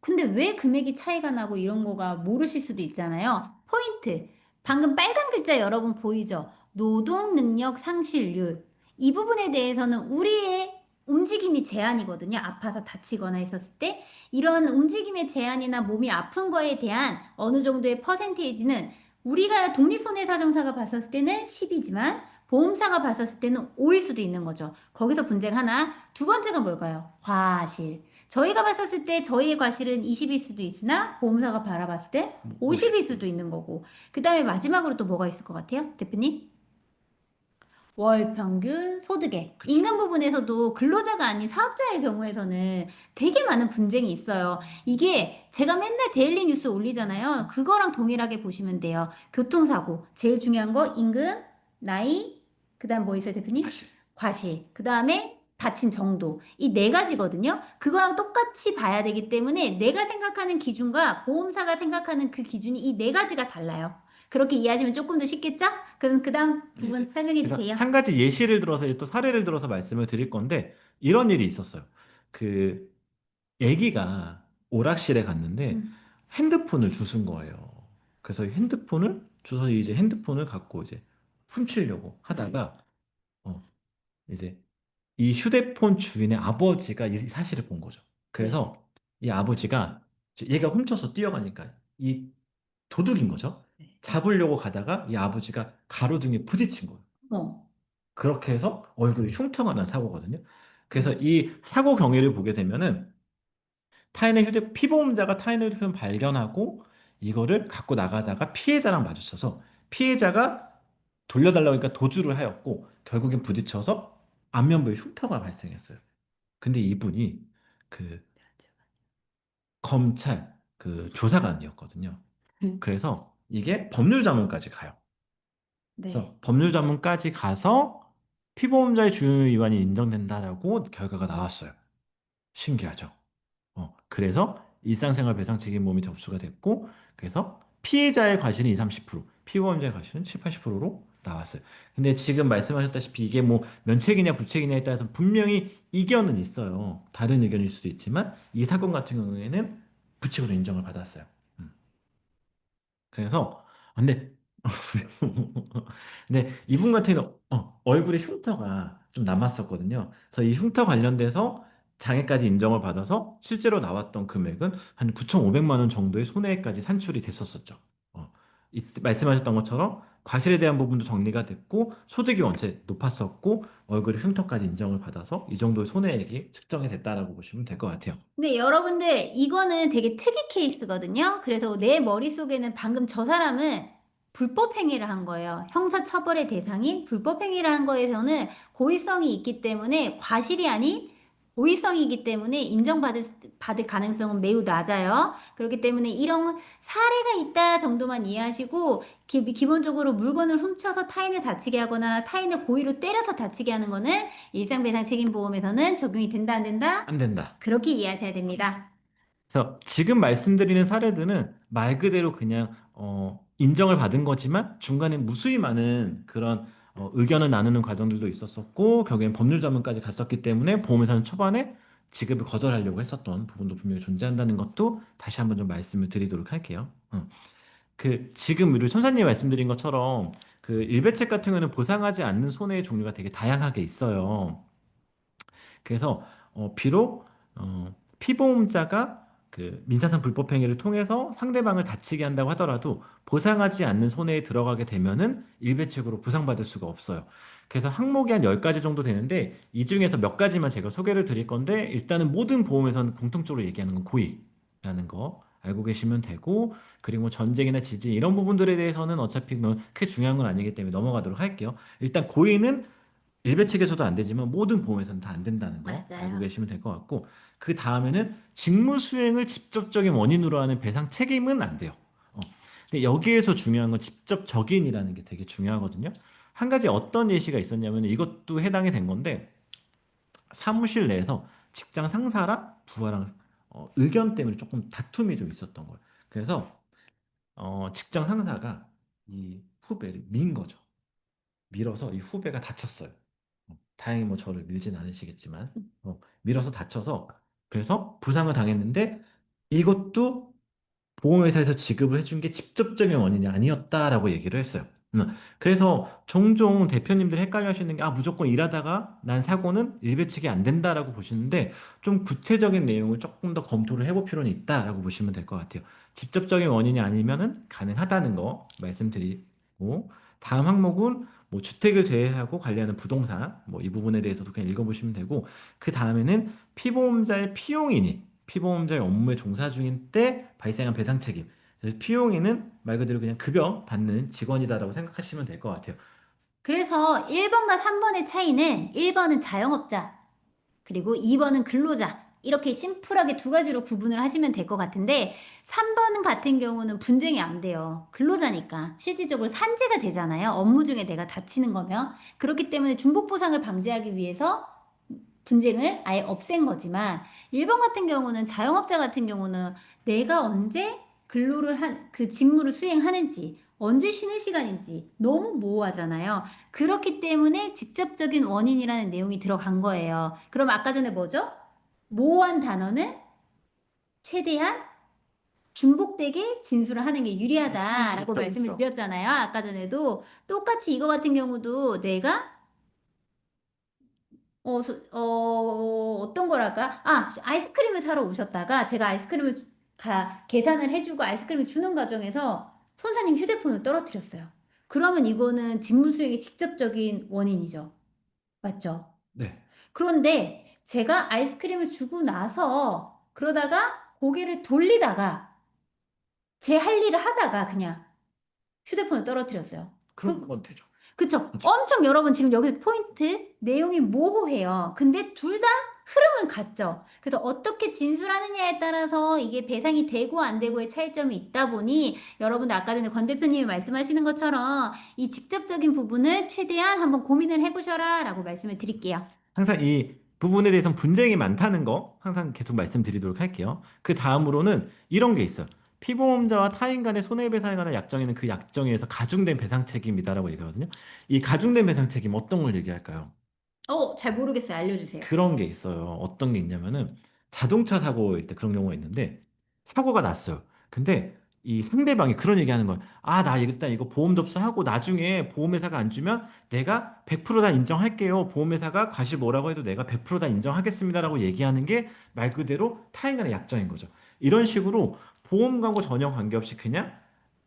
S1: 근데 왜 금액이 차이가 나고 이런 거가 모르실 수도 있잖아요. 포인트. 방금 빨간 글자 여러분 보이죠? 노동 능력 상실률. 이 부분에 대해서는 우리의 움직임이 제한이거든요. 아파서 다치거나 했었을 때. 이런 움직임의 제한이나 몸이 아픈 거에 대한 어느 정도의 퍼센테이지는 우리가 독립손해사정사가 봤었을 때는 10이지만 보험사가 봤었을 때는 5일 수도 있는 거죠. 거기서 분쟁 하나. 두 번째가 뭘까요? 과실. 저희가 봤었을 때 저희의 과실은 20일 수도 있으나 보험사가 바라봤을 때
S2: 뭐,
S1: 50일 수도 있는 거고. 그 다음에 마지막으로 또 뭐가 있을 것 같아요? 대표님? 월 평균 소득액.
S2: 그쵸.
S1: 임금 부분에서도 근로자가 아닌 사업자의 경우에서는 되게 많은 분쟁이 있어요. 이게 제가 맨날 데일리 뉴스 올리잖아요. 그거랑 동일하게 보시면 돼요. 교통사고. 제일 중요한 거 임금, 나이, 그 다음 뭐 있어요, 대표님?
S2: 사실.
S1: 과실. 그 다음에 다친 정도. 이 네 가지거든요. 그거랑 똑같이 봐야 되기 때문에 내가 생각하는 기준과 보험사가 생각하는 그 기준이 이 네 가지가 달라요. 그렇게 이해하시면 조금 더 쉽겠죠? 그럼 그 다음
S2: 이제
S1: 부분 설명해
S2: 그래서
S1: 주세요.
S2: 한 가지 예시를 들어서 또 사례를 들어서 말씀을 드릴 건데 이런 일이 있었어요. 그 아기가 오락실에 갔는데
S1: 음,
S2: 핸드폰을 주운 거예요. 그래서 핸드폰을 주워서 이제 핸드폰을 갖고 이제 훔치려고 하다가 어, 이제 이 휴대폰 주인의 아버지가 이 사실을 본 거죠.
S1: 네.
S2: 그래서 이 아버지가 이제 얘가 훔쳐서 뛰어가니까 이 도둑인 거죠.
S1: 네.
S2: 잡으려고 가다가 이 아버지가 가로등에 부딪힌 거예요.
S1: 어,
S2: 그렇게 해서 얼굴이 흉터가 난 사고거든요. 그래서
S1: 어,
S2: 이 사고 경위를 보게 되면은 피보험자가 타인의 휴대폰 발견하고 이거를 갖고 나가다가 피해자랑 마주쳐서 피해자가 돌려달라고 하니까 도주를 하였고 결국엔 부딪혀서 안면부에 흉터가 발생했어요. 근데 이분이 그 검찰 그 조사관이었거든요. 그래서 이게 법률 자문까지 가요.
S1: 네.
S2: 그래서 법률 자문까지 가서 피보험자의 주요 위반이 인정된다라고 결과가 나왔어요. 신기하죠? 그래서 일상생활 배상 책임보험이 접수가 됐고, 그래서 피해자의 과실은 20, 30%, 피보험자의 과실은 7, 80%로 나왔어요. 근데 지금 말씀하셨다시피 이게 뭐 면책이냐 부책이냐에 따라서 분명히 이견은 있어요. 다른 의견일 수도 있지만 이 사건 같은 경우에는 부책으로 인정을 받았어요. 음. 그래서 근데 근데 이분 같은 경우는 얼굴에 흉터가 좀 남았었거든요. 그래서 이 흉터 관련돼서 장애까지 인정을 받아서 실제로 나왔던 금액은 한 9,500만 원 정도의 손해까지 산출이 됐었었죠. 말씀하셨던 것처럼 과실에 대한 부분도 정리가 됐고 소득이 원체 높았었고 얼굴에 흉터까지 인정을 받아서 이 정도의 손해액이 측정이 됐다라고 보시면 될 것 같아요.
S1: 근데 여러분들 이거는 되게 특이 케이스거든요. 그래서 내 머릿속에는 방금 저 사람은 불법 행위를 한 거예요. 형사 처벌의 대상인 불법 행위를 한 거에서는 고의성이 있기 때문에 과실이 아닌 고의성이기 때문에 받을 가능성은 매우 낮아요. 그렇기 때문에 이런 사례가 있다 정도만 이해하시고 기본적으로 물건을 훔쳐서 타인을 다치게 하거나 타인을 고의로 때려서 다치게 하는 거는 일상배상책임보험에서는 적용이 된다 안 된다?
S2: 안 된다.
S1: 그렇게 이해하셔야 됩니다.
S2: 그래서 지금 말씀드리는 사례들은 말 그대로 그냥 인정을 받은 거지만 중간에 무수히 많은 그런 의견을 나누는 과정들도 있었었고 결국엔 법률 자문까지 갔었기 때문에 보험회사는 초반에 지급을 거절하려고 했었던 부분도 분명히 존재한다는 것도 다시 한번 좀 말씀을 드리도록 할게요. 지금 우리 손사님 말씀드린 것처럼 그 일배책 같은 경우는 보상하지 않는 손해의 종류가 되게 다양하게 있어요. 그래서 비록 피보험자가 그 민사상 불법행위를 통해서 상대방을 다치게 한다고 하더라도 보상하지 않는 손해에 들어가게 되면은 일배책으로 보상받을 수가 없어요. 그래서 항목이 한 10가지 정도 되는데 이 중에서 몇 가지만 제가 소개를 드릴 건데 일단은 모든 보험에서는 공통적으로 얘기하는 건 고의라는 거 알고 계시면 되고 그리고 뭐 전쟁이나 지진 이런 부분들에 대해서는 어차피 뭐 크게 중요한 건 아니기 때문에 넘어가도록 할게요. 일단 고의는 일배 책에서도 안 되지만 모든 보험에서는 다 안 된다는 거 알고
S1: 맞아요.
S2: 계시면 될 것 같고 그 다음에는 직무 수행을 직접적인 원인으로 하는 배상 책임은 안 돼요. 근데 여기에서 중요한 건 직접적인이라는 게 되게 중요하거든요. 한 가지 어떤 예시가 있었냐면 이것도 해당이 된 건데 사무실 내에서 직장 상사랑 부하랑 의견 때문에 조금 다툼이 좀 있었던 거예요. 그래서 직장 상사가 이 후배를 민 거죠. 밀어서 이 후배가 다쳤어요. 다행히 뭐 저를 밀진 않으시겠지만 밀어서 다쳐서 그래서 부상을 당했는데 이것도 보험회사에서 지급을 해준 게 직접적인 원인이 아니었다라고 얘기를 했어요. 그래서 종종 대표님들이 헷갈려 하시는 게, 무조건 일하다가 난 사고는 일배책이 안 된다라고 보시는데, 좀 구체적인 내용을 조금 더 검토를 해볼 필요는 있다라고 보시면 될 것 같아요. 직접적인 원인이 아니면은 가능하다는 거 말씀드리고, 다음 항목은 뭐 주택을 제외하고 관리하는 부동산, 뭐 이 부분에 대해서도 그냥 읽어보시면 되고, 그 다음에는 피보험자의 피용인이 피보험자의 업무에 종사 중인 때 발생한 배상 책임. 그래서 피용인은 말 그대로 그냥 급여 받는 직원이다라고 생각하시면 될 것 같아요.
S1: 그래서 1번과 3번의 차이는 1번은 자영업자, 그리고 2번은 근로자. 이렇게 심플하게 두 가지로 구분을 하시면 될 것 같은데 3번 같은 경우는 분쟁이 안 돼요. 근로자니까 실질적으로 산재가 되잖아요. 업무 중에 내가 다치는 거면. 그렇기 때문에 중복 보상을 방지하기 위해서 분쟁을 아예 없앤 거지만, 1번 같은 경우는 자영업자 같은 경우는 내가 언제 근로를 그 직무를 수행하는지, 언제 쉬는 시간인지 너무 모호하잖아요. 그렇기 때문에 직접적인 원인이라는 내용이 들어간 거예요. 그럼 아까 전에 뭐죠? 모호한 단어는 최대한 중복되게 진술을 하는 게 유리하다라고
S2: 그렇죠,
S1: 말씀을
S2: 그렇죠.
S1: 드렸잖아요. 아까 전에도 똑같이 이거 같은 경우도 내가 어떤 거랄까? 아, 아이스크림을 사러 오셨다가 제가 아이스크림을 계산을 해주고 아이스크림을 주는 과정에서 손사님 휴대폰을 떨어뜨렸어요. 그러면 이거는 직무 수행의 직접적인 원인이죠. 맞죠?
S2: 네.
S1: 그런데 제가 아이스크림을 주고 나서 그러다가 고개를 돌리다가 제 할 일을 하다가 그냥 휴대폰을 떨어뜨렸어요.
S2: 그런 건 되죠.
S1: 그쵸?
S2: 그렇죠.
S1: 엄청 여러분 지금 여기서 포인트 내용이 모호해요. 근데 둘 다 흐름은 같죠. 그래서 어떻게 진술하느냐에 따라서 이게 배상이 되고 안 되고의 차이점이 있다 보니 여러분들 아까 전에 권 대표님이 말씀하시는 것처럼 이 직접적인 부분을 최대한 한번 고민을 해보셔라 라고 말씀을 드릴게요.
S2: 항상 이 부분에 대해서는 분쟁이 많다는 거 항상 계속 말씀드리도록 할게요. 그 다음으로는 이런 게 있어요. 피보험자와 타인 간의 손해배상에 관한 약정에는 그 약정에 의해서 가중된 배상 책임이다라고 얘기하거든요. 이 가중된 배상 책임 어떤 걸 얘기할까요?
S1: 잘 모르겠어요. 알려주세요.
S2: 그런 게 있어요. 어떤 게 있냐면은 자동차 사고일 때 그런 경우가 있는데 사고가 났어요. 근데 이 상대방이 그런 얘기하는 거예요. 아, 나 일단 이거 보험 접수하고 나중에 보험회사가 안 주면 내가 100%다 인정할게요. 보험회사가 과실 뭐라고 해도 내가 100%다 인정하겠습니다라고 얘기하는 게 말 그대로 타인 간의 약정인 거죠. 이런 식으로 보험 광고 전혀 관계없이 그냥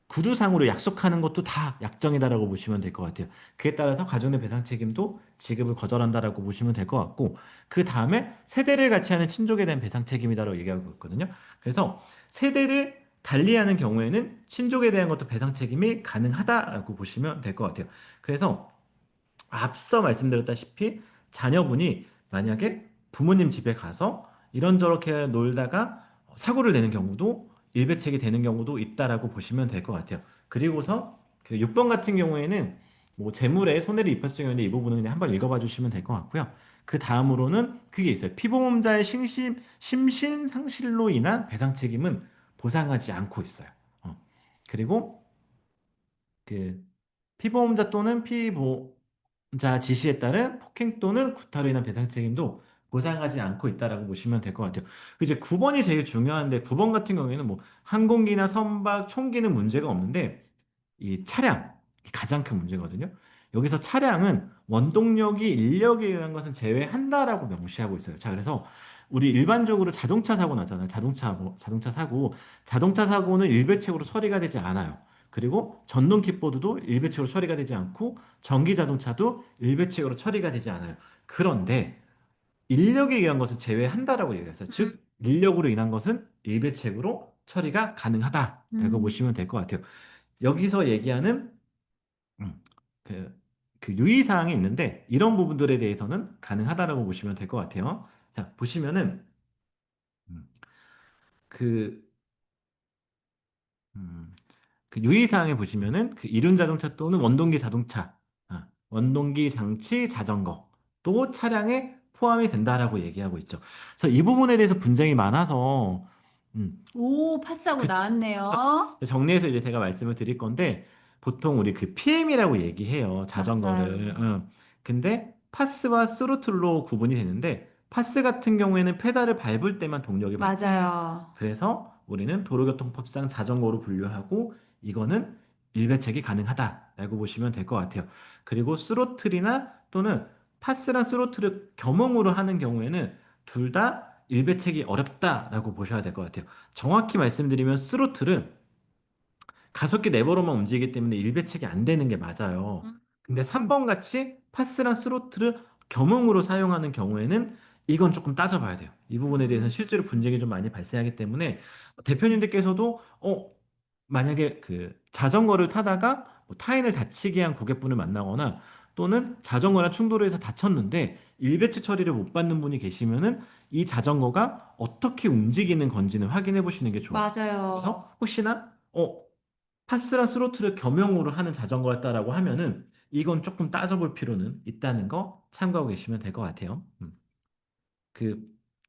S2: 구두상으로 약속하는 것도 다 약정이다라고 보시면 될 것 같아요. 그에 따라서 가정의 배상 책임도 지급을 거절한다라고 보시면 될 것 같고, 그 다음에 세대를 같이 하는 친족에 대한 배상 책임이다라고 얘기하고 있거든요. 그래서 세대를 달리하는 경우에는 친족에 대한 것도 배상 책임이 가능하다라고 보시면 될 것 같아요. 그래서 앞서 말씀드렸다시피 자녀분이 만약에 부모님 집에 가서 이런저렇게 놀다가 사고를 내는 경우도 일배책이 되는 경우도 있다라고 보시면 될 것 같아요. 그리고서 그 6번 같은 경우에는 뭐 재물에 손해를 입혔을 경우에 이 부분은 그냥 한번 읽어봐 주시면 될 것 같고요. 그 다음으로는 그게 있어요. 피보험자의 심신상실로 인한 배상 책임은 보상하지 않고 있어요. 그리고 그 피보험자 또는 피보험자 지시에 따른 폭행 또는 구타로 인한 배상 책임도 보상하지 않고 있다라고 보시면 될 것 같아요. 이제 9번이 제일 중요한데 9번 같은 경우에는 뭐 항공기나 선박, 총기는 문제가 없는데 이 차량이 가장 큰 문제거든요. 여기서 차량은 원동력이 인력에 의한 것은 제외한다라고 명시하고 있어요. 자, 그래서 우리 일반적으로 자동차 사고 나잖아요. 자동차 사고. 자동차 사고는 일배책으로 처리가 되지 않아요. 그리고 전동 킥보드도 일배책으로 처리가 되지 않고 전기 자동차도 일배책으로 처리가 되지 않아요. 그런데 인력에 의한 것을 제외한다라고 얘기했어요. 즉, 인력으로 인한 것은 일배책으로 처리가 가능하다라고
S1: 음.
S2: 보시면 될 것 같아요. 여기서 얘기하는 음, 그, 그 유의사항이 있는데 이런 부분들에 대해서는 가능하다라고 보시면 될 것 같아요. 자, 보시면은 음, 그, 음, 그 유의사항에 보시면은 그 이륜 자동차 또는 원동기 자동차, 원동기 장치 자전거 또 차량에 포함이 된다라고 얘기하고 있죠. 그래서 이 부분에 대해서 분쟁이 많아서
S1: 오, 파스하고
S2: 그
S1: 나왔네요.
S2: 정리해서 이제 제가 말씀을 드릴 건데 보통 우리 그 PM이라고 얘기해요. 자전거를.
S1: 맞아요.
S2: 근데 파스와 스로틀로 구분이 되는데 파스 같은 경우에는 페달을 밟을 때만 동력이 발생해요.
S1: 맞아요.
S2: 그래서 우리는 도로교통법상 자전거로 분류하고 이거는 일배책이 가능하다라고 보시면 될 것 같아요. 그리고 스로틀이나 또는 파스랑 스로틀을 겸용으로 하는 경우에는 둘 다 일배책이 어렵다라고 보셔야 될 것 같아요. 정확히 말씀드리면 스로틀은 가속기 레버로만 움직이기 때문에 일배책이 안 되는 게 맞아요.
S1: 음.
S2: 근데 3번 같이 파스랑 스로틀을 겸용으로 사용하는 경우에는 이건 조금 따져봐야 돼요. 이 부분에 대해서는
S1: 음.
S2: 실제로 분쟁이 좀 많이 발생하기 때문에 대표님들께서도 만약에 그 자전거를 타다가 뭐 타인을 다치게 한 고객분을 만나거나 또는 자전거랑 충돌을 해서 다쳤는데 일배치 처리를 못 받는 분이 계시면은 이 자전거가 어떻게 움직이는 건지는 확인해 보시는 게 좋아요.
S1: 맞아요.
S2: 그래서 혹시나 파스랑 스로틀을 겸용으로 하는 자전거였다라고 하면은 이건 조금 따져볼 필요는 있다는 거 참고하고 계시면 될 것 같아요. 그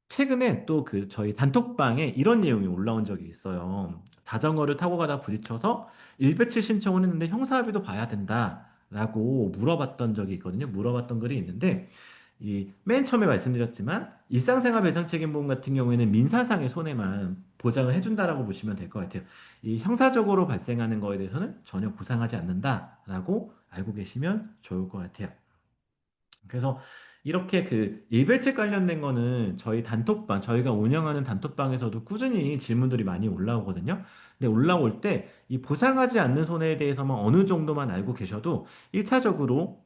S2: 최근에 또 그 저희 단톡방에 이런 내용이 올라온 적이 있어요. 자전거를 타고 가다 부딪혀서 일배치 신청을 했는데 형사합의도 봐야 된다라고 물어봤던 적이 있거든요. 물어봤던 글이 있는데 이 맨 처음에 말씀드렸지만 일상생활 배상 책임보험 같은 경우에는 민사상의 손해만 보장을 해준다라고 보시면 될 것 같아요. 이 형사적으로 발생하는 거에 대해서는 전혀 보상하지 않는다라고 알고 계시면 좋을 것 같아요. 그래서 이렇게 그 일별책 관련된 거는 저희 단톡방, 저희가 운영하는 단톡방에서도 꾸준히 질문들이 많이 올라오거든요. 근데 올라올 때 이 보상하지 않는 손해에 대해서만 어느 정도만 알고 계셔도 1차적으로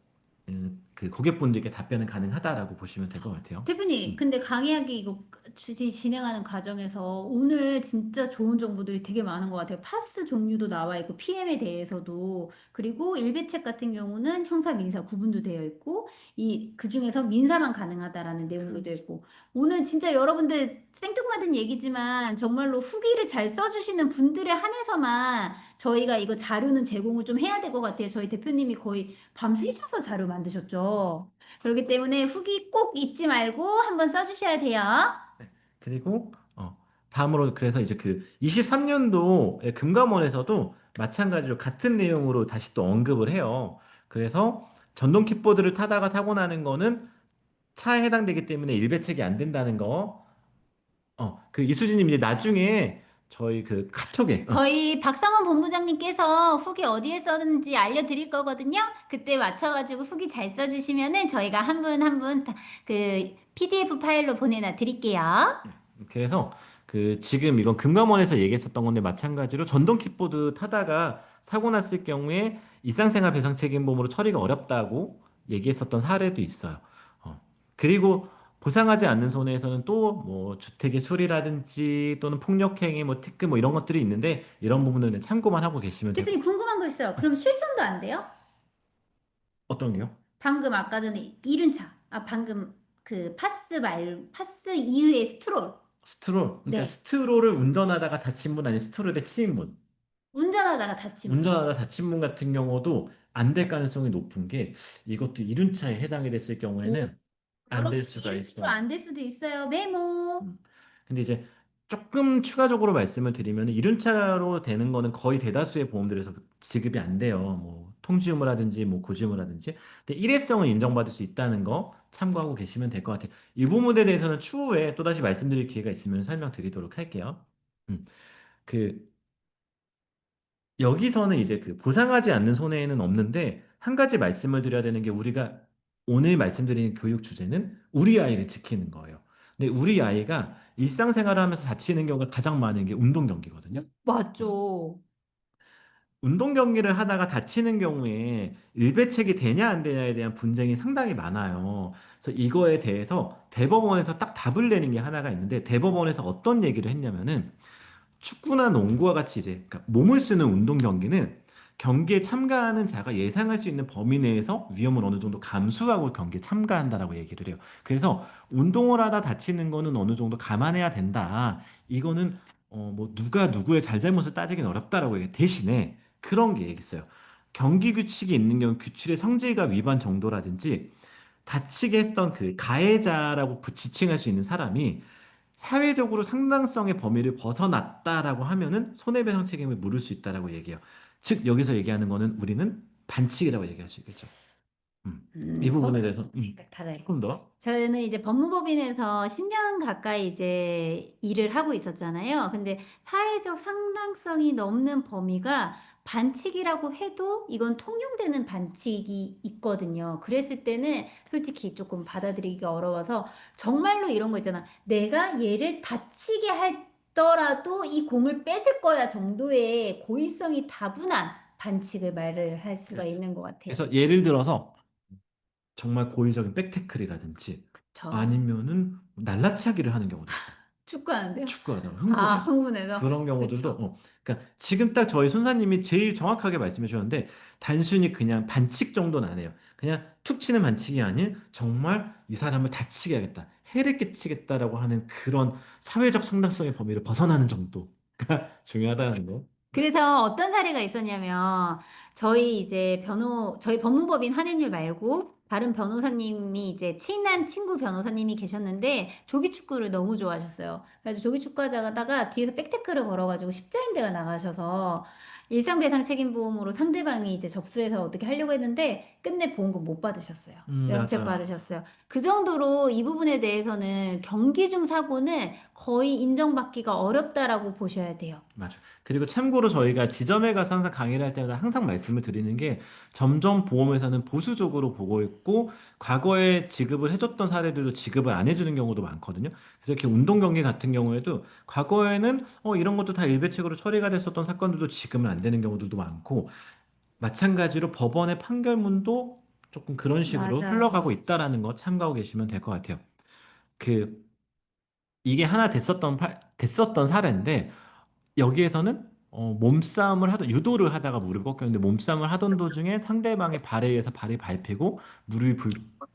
S2: 그 고객분들께 답변은 가능하다라고 보시면 될 것 같아요.
S1: 대표님,
S2: 음.
S1: 근데 강의하기 이거 진행하는 과정에서 오늘 진짜 좋은 정보들이 되게 많은 것 같아요. 파스 종류도 나와 있고, PM에 대해서도, 그리고 일배책 같은 경우는 형사, 민사 구분도 되어 있고, 그중에서 민사만 가능하다라는 내용도 되어 있고, 오늘 진짜 여러분들 생뚱맞은 얘기지만 정말로 후기를 잘 써주시는 분들에 한해서만 저희가 이거 자료는 제공을 좀 해야 될 것 같아요. 저희 대표님이 거의 밤새셔서 자료 만드셨죠. 그렇기 때문에 후기 꼭 잊지 말고 한번 써주셔야 돼요.
S2: 그리고 다음으로 그래서 이제 그 23년도 금감원에서도 마찬가지로 같은 내용으로 다시 또 언급을 해요. 그래서 전동 킥보드를 타다가 사고 나는 거는 차에 해당되기 때문에 일배책이 안 된다는 거. 그 이수진님 이제 나중에 저희 그 카톡에
S1: 저희 박상원 본부장님께서 후기 어디에 썼는지 알려드릴 거거든요. 그때 맞춰가지고 후기 잘 써주시면은 저희가 한 분 한 분 그 PDF 파일로 보내놔 드릴게요.
S2: 그래서 그 지금 이건 금감원에서 얘기했었던 건데 마찬가지로 전동 킥보드 타다가 사고 났을 경우에 일상생활 배상 책임보험으로 처리가 어렵다고 얘기했었던 사례도 있어요. 그리고 보상하지 않는 손해에서는 또 뭐 주택의 수리라든지 또는 폭력행위, 뭐 특금 뭐 이런 것들이 있는데 이런 부분들은 참고만 하고 계시면 되고.
S1: 대표님 궁금한 거 있어요. 그럼 실손도 안 돼요?
S2: 어떤 게요?
S1: 방금 아까 전에 이륜차. 방금 그 파스 이후의 스트롤.
S2: 스트롤. 그러니까
S1: 네.
S2: 스트롤을 운전하다가 다친 분 아니면 스트롤에 치인 분.
S1: 운전하다가 다친 분.
S2: 운전하다 다친 분 같은 경우도 안 될 가능성이 높은 게 이것도 이륜차에 해당이 됐을
S1: 오,
S2: 경우에는 안
S1: 여러분
S2: 될 수가
S1: 이륜차로
S2: 있어요.
S1: 안 될 수도 있어요. 메모.
S2: 음. 근데 이제 조금 추가적으로 말씀을 드리면 이륜차로 되는 거는 거의 대다수의 보험들에서 지급이 안 돼요. 뭐 통지유무라든지 뭐 고지유무라든지. 근데 일회성은 인정받을 수 있다는 거 참고하고 계시면 될 것 같아요. 이 부분에 대해서는 추후에 또다시 말씀드릴 기회가 있으면 설명드리도록 할게요. 음. 그 여기서는 이제 그 보상하지 않는 손해는 없는데 한 가지 말씀을 드려야 되는 게 우리가 오늘 말씀드린 교육 주제는 우리 아이를 지키는 거예요. 근데 우리 아이가 일상생활을 하면서 다치는 경우가 가장 많은 게 운동 경기거든요.
S1: 맞죠.
S2: 운동 경기를 하다가 다치는 경우에 일배책이 되냐 안 되냐에 대한 분쟁이 상당히 많아요. 그래서 이거에 대해서 대법원에서 딱 답을 내는 게 하나가 있는데 대법원에서 어떤 얘기를 했냐면은 축구나 농구와 같이 이제 그러니까 몸을 쓰는 운동 경기는 경기에 참가하는 자가 예상할 수 있는 범위 내에서 위험을 어느 정도 감수하고 경기에 참가한다라고 얘기를 해요. 그래서 운동을 하다 다치는 거는 어느 정도 감안해야 된다. 이거는 뭐 누가 누구의 잘잘못을 따지긴 어렵다라고 얘기 대신에 그런 게 얘기했어요. 경기 규칙이 있는 경우 규칙의 성질과 위반 정도라든지 다치게 했던 그 가해자라고 지칭할 수 있는 사람이 사회적으로 상당성의 범위를 벗어났다라고 하면은 손해배상 책임을 물을 수 있다라고 얘기해요. 즉 여기서 얘기하는 거는 우리는 반칙이라고 얘기할 수 있겠죠. 이 부분에 대해서
S1: 생각 달라요.
S2: 조금 더.
S1: 저는 이제 법무법인에서 10년 가까이 이제 일을 하고 있었잖아요. 근데 사회적 상당성이 넘는 범위가 반칙이라고 해도 이건 통용되는 반칙이 있거든요. 그랬을 때는 솔직히 조금 받아들이기가 어려워서 정말로 이런 거 있잖아. 내가 얘를 다치게 할더라도 이 공을 뺏을 거야 정도의 고의성이 다분한 반칙을 말을 할 수가 있는 것 같아요.
S2: 그래서 예를 들어서 정말 고의적인 백태클이라든지
S1: 저
S2: 아니면은 날라차기를 하는 경우도 있어요.
S1: 축구하는데요?
S2: 축구하다가
S1: 아,
S2: 흥분해서
S1: 흥분해서?
S2: 그런 경우들도
S1: 그쵸.
S2: 그러니까 지금 딱 저희 손사님이 제일 정확하게 말씀해 주셨는데 단순히 그냥 반칙 정도는 안 해요. 그냥 툭 치는 반칙이 아닌 정말 이 사람을 다치게 하겠다, 해를 끼치겠다라고 하는 그런 사회적 상당성의 범위를 벗어나는 정도가 중요하다는 거.
S1: 그래서 어떤 사례가 있었냐면, 저희 법무법인 한해일 말고, 다른 변호사님이 이제 친한 친구 변호사님이 계셨는데 조기 축구를 너무 좋아하셨어요. 그래서 조기 축구 하다가 뒤에서 백태클을 걸어가지고 십자인대가 나가셔서 일상배상 책임보험으로 상대방이 이제 접수해서 어떻게 하려고 했는데 끝내 보험금 못 받으셨어요. 면책
S2: 맞아.
S1: 받으셨어요. 그 정도로 이 부분에 대해서는 경기 중 사고는 거의 인정받기가 어렵다라고 보셔야 돼요.
S2: 맞아. 그리고 참고로 저희가 지점에 가서 항상 강의를 할 때마다 항상 말씀을 드리는 게 점점 보험회사는 보수적으로 보고 있고 과거에 지급을 해줬던 사례들도 지급을 안 해주는 경우도 많거든요. 그래서 이렇게 운동 경기 같은 경우에도 과거에는 이런 것도 다 일배책으로 처리가 됐었던 사건들도 지급은 안 되는 경우들도 많고 마찬가지로 법원의 판결문도 조금 그런 식으로 흘러가고
S1: 맞아요.
S2: 있다라는 거 참고하고 계시면 될 것 같아요. 그 이게 하나 됐었던 사례인데 여기에서는 몸싸움을 하던 유도를 하다가 무릎 꺾였는데 몸싸움을 하던 도중에 상대방의 발에 의해서 발이 밟히고 무릎이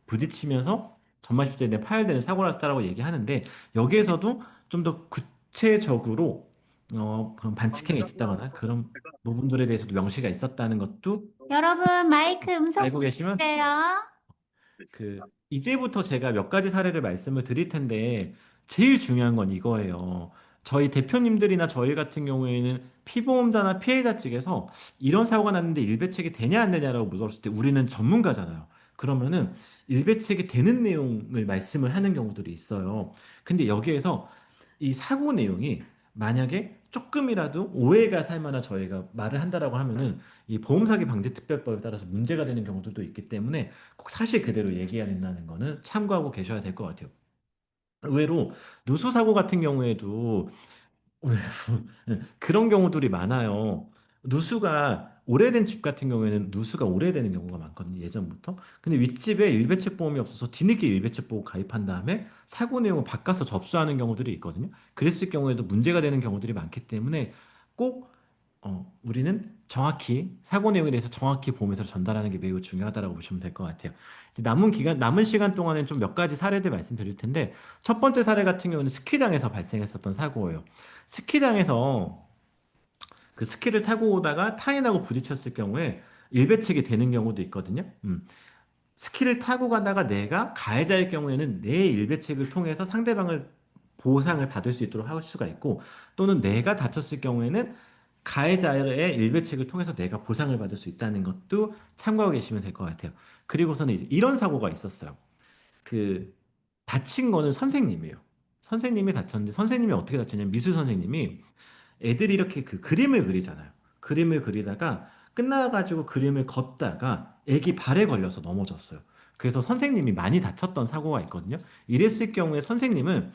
S2: 부딪히면서 전마십자인대 파열되는 사고가 났다라고 얘기하는데 여기에서도 좀 더 구체적으로 그런 반칙행위 있었다거나 그런 부분들에 대해서도 명시가 있었다는 것도
S1: 여러분, 마이크 음성
S2: 알고 계시면
S1: 보여주세요.
S2: 이제부터 제가 몇 가지 사례를 말씀을 드릴 텐데 제일 중요한 건 이거예요. 저희 대표님들이나 저희 같은 경우에는 피보험자나 피해자 측에서 이런 사고가 났는데 일배책이 되냐 안 되냐라고 물었을 때 우리는 전문가잖아요. 그러면은 일배책이 되는 내용을 말씀을 하는 경우들이 있어요. 근데 여기에서 이 사고 내용이 만약에 조금이라도 오해가 살 만한 저희가 말을 한다라고 하면은 이 보험사기 방지특별법에 따라서 문제가 되는 경우들도 있기 때문에 꼭 사실 그대로 얘기해야 된다는 거는 참고하고 계셔야 될 것 같아요. 의외로 누수 사고 같은 경우에도 그런 경우들이 많아요. 누수가 오래된 집 같은 경우에는 누수가 오래되는 경우가 많거든요, 예전부터. 근데 윗집에 일배책 보험이 없어서 뒤늦게 일배책 보험 가입한 다음에 사고 내용을 바꿔서 접수하는 경우들이 있거든요. 그랬을 경우에도 문제가 되는 경우들이 많기 때문에 꼭 우리는 정확히 사고 내용에 대해서 정확히 보험회사로 전달하는 게 매우 중요하다고 보시면 될 것 같아요. 이제 남은 시간 동안엔 좀 몇 가지 사례들 말씀드릴 텐데, 첫 번째 사례 같은 경우는 스키장에서 발생했었던 사고예요. 스키장에서 그 스키를 타고 오다가 타인하고 부딪혔을 경우에 일배책이 되는 경우도 있거든요. 스키를 타고 가다가 내가 가해자일 경우에는 내 일배책을 통해서 상대방을 보상을 받을 수 있도록 할 수가 있고 또는 내가 다쳤을 경우에는 가해자의 일배책을 통해서 내가 보상을 받을 수 있다는 것도 참고하고 계시면 될 것 같아요. 그리고서는 이제 이런 사고가 있었어요. 그 다친 거는 선생님이에요. 선생님이 다쳤는데 선생님이 어떻게 다쳤냐면 미술 선생님이 애들이 이렇게 그 그림을 그리잖아요. 그림을 그리다가 끝나가지고 그림을 걷다가 애기 발에 걸려서 넘어졌어요. 그래서 선생님이 많이 다쳤던 사고가 있거든요. 이랬을 경우에 선생님은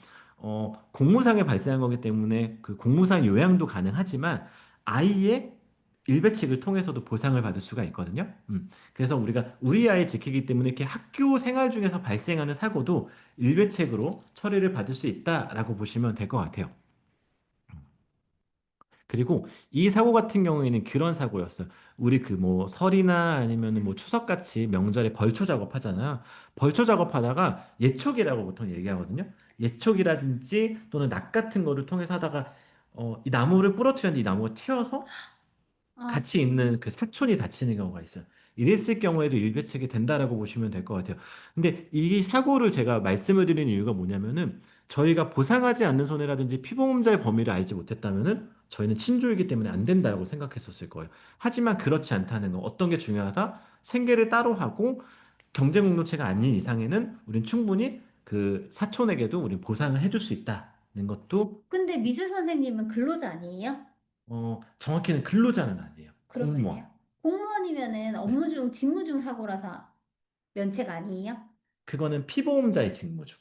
S2: 공무상에 발생한 거기 때문에 그 공무상 요양도 가능하지만 아이의 일배책을 통해서도 보상을 받을 수가 있거든요. 그래서 우리가 우리 아이 지키기 때문에 이렇게 학교 생활 중에서 발생하는 사고도 일배책으로 처리를 받을 수 있다라고 보시면 될 것 같아요. 그리고 이 사고 같은 경우에는 그런 사고였어요. 우리 그 뭐 설이나 아니면 뭐 추석같이 명절에 벌초 작업하잖아요. 벌초 작업하다가 예촉이라고 보통 얘기하거든요. 예촉이라든지 또는 낙 같은 거를 통해서 하다가 이 나무를 부러뜨렸는데 이 나무가 튀어서
S1: 아,
S2: 같이 있는 그 사촌이 다치는 경우가 있어요. 이랬을 경우에도 일배책이 된다라고 보시면 될 것 같아요. 근데 이 사고를 제가 말씀을 드리는 이유가 뭐냐면은 저희가 보상하지 않는 손해라든지 피보험자의 범위를 알지 못했다면은 저희는 친조이기 때문에 안 된다고 생각했었을 거예요. 하지만 그렇지 않다는 거. 어떤 게 중요하다? 생계를 따로 하고 경제 공동체가 아닌 이상에는 우린 충분히 그 사촌에게도 우린 보상을 해줄 수 있다는 것도
S1: 근데 미술 선생님은 근로자 아니에요?
S2: 정확히는 근로자는 아니에요. 공무원.
S1: 그렇군요. 공무원이면은
S2: 네.
S1: 직무 중 사고라서 면책 아니에요?
S2: 그거는 피보험자의 직무죠.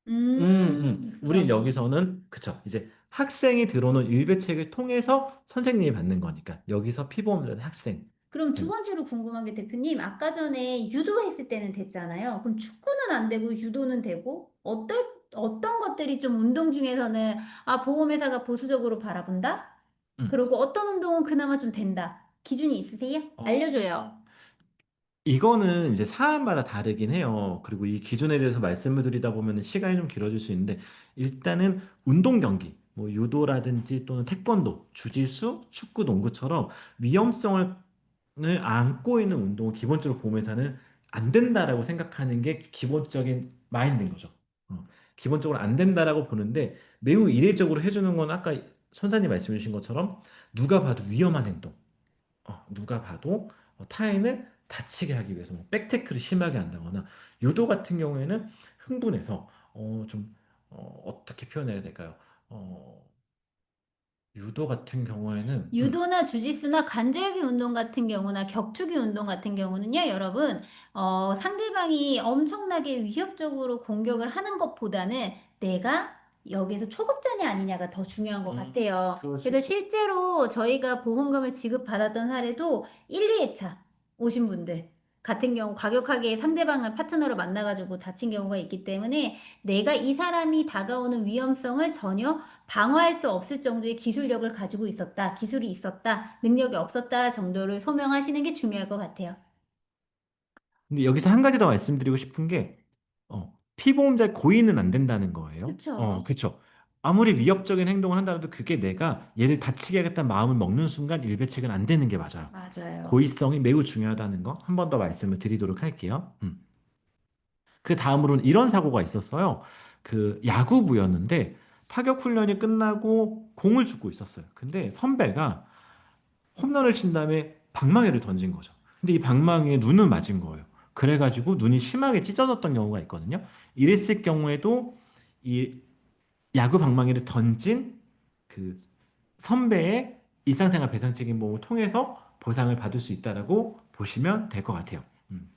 S2: 우린
S1: 그죠.
S2: 여기서는, 그쵸. 이제 학생이 들어오는 일배책을 통해서 선생님이 받는 거니까. 여기서 피보험자는 학생.
S1: 그럼 두
S2: 음,
S1: 번째로 궁금한 게 대표님, 아까 전에 유도했을 때는 됐잖아요. 그럼 축구는 안 되고 유도는 되고 어떤 것들이 좀 운동 중에서는 아, 보험회사가 보수적으로 바라본다?
S2: 음.
S1: 그리고 어떤 운동은 그나마 좀 된다. 기준이 있으세요? 알려줘요.
S2: 이거는 이제 사안마다 다르긴 해요. 그리고 이 기준에 대해서 말씀을 드리다 보면 시간이 좀 길어질 수 있는데, 일단은 운동 경기, 뭐 유도라든지 또는 태권도, 주짓수, 축구, 농구처럼 위험성을 안고 있는 운동을 기본적으로 보험회사는 안 된다라고 생각하는 게 기본적인 마인드인 거죠. 기본적으로 안 된다라고 보는데 매우 이례적으로 해주는 건 아까 선사님 말씀해 주신 것처럼 누가 봐도 위험한 행동. 누가 봐도 타인을 다치게 하기 위해서 뭐 백태클을 심하게 한다거나 유도 같은 경우에는 흥분해서 좀 어떻게 표현해야 될까요? 어, 유도 같은 경우에는
S1: 유도나 주짓수나 관절기 운동 같은 경우나 격투기 운동 같은 경우는요, 여러분, 상대방이 엄청나게 위협적으로 공격을 하는 것보다는 내가 여기서 초급자냐 아니냐가 더 중요한 것 같아요. 그래서
S2: 그것이
S1: 실제로 저희가 보험금을 지급받았던 사례도 1, 2회차 오신 분들 같은 경우 과격하게 상대방을 파트너로 만나가지고 다친 경우가 있기 때문에 내가 이 사람이 다가오는 위험성을 전혀 방어할 수 없을 정도의 기술력을 가지고 있었다, 기술이 있었다, 능력이 없었다 정도를 소명하시는 게 중요할 것 같아요.
S2: 근데 여기서 한 가지 더 말씀드리고 싶은 게 피보험자의 고의는 안 된다는 거예요.
S1: 그쵸.
S2: 그렇죠. 아무리 위협적인 행동을 한다고 그게 내가 얘를 다치게 하겠다는 마음을 먹는 순간 일배책은 안 되는 게 맞아요.
S1: 맞아요.
S2: 고의성이 매우 중요하다는 거 한 번 더 말씀을 드리도록 할게요. 그 다음으로는 이런 사고가 있었어요. 그 야구부였는데 타격 훈련이 끝나고 공을 줍고 있었어요. 근데 선배가 홈런을 친 다음에 방망이를 던진 거죠. 근데 이 방망이에 눈을 맞은 거예요. 그래가지고 눈이 심하게 찢어졌던 경우가 있거든요. 이랬을 경우에도 이 야구 방망이를 던진 그 선배의 일상생활 배상 책임 보험을 통해서 보상을 받을 수 있다라고 보시면 될 것 같아요. 음.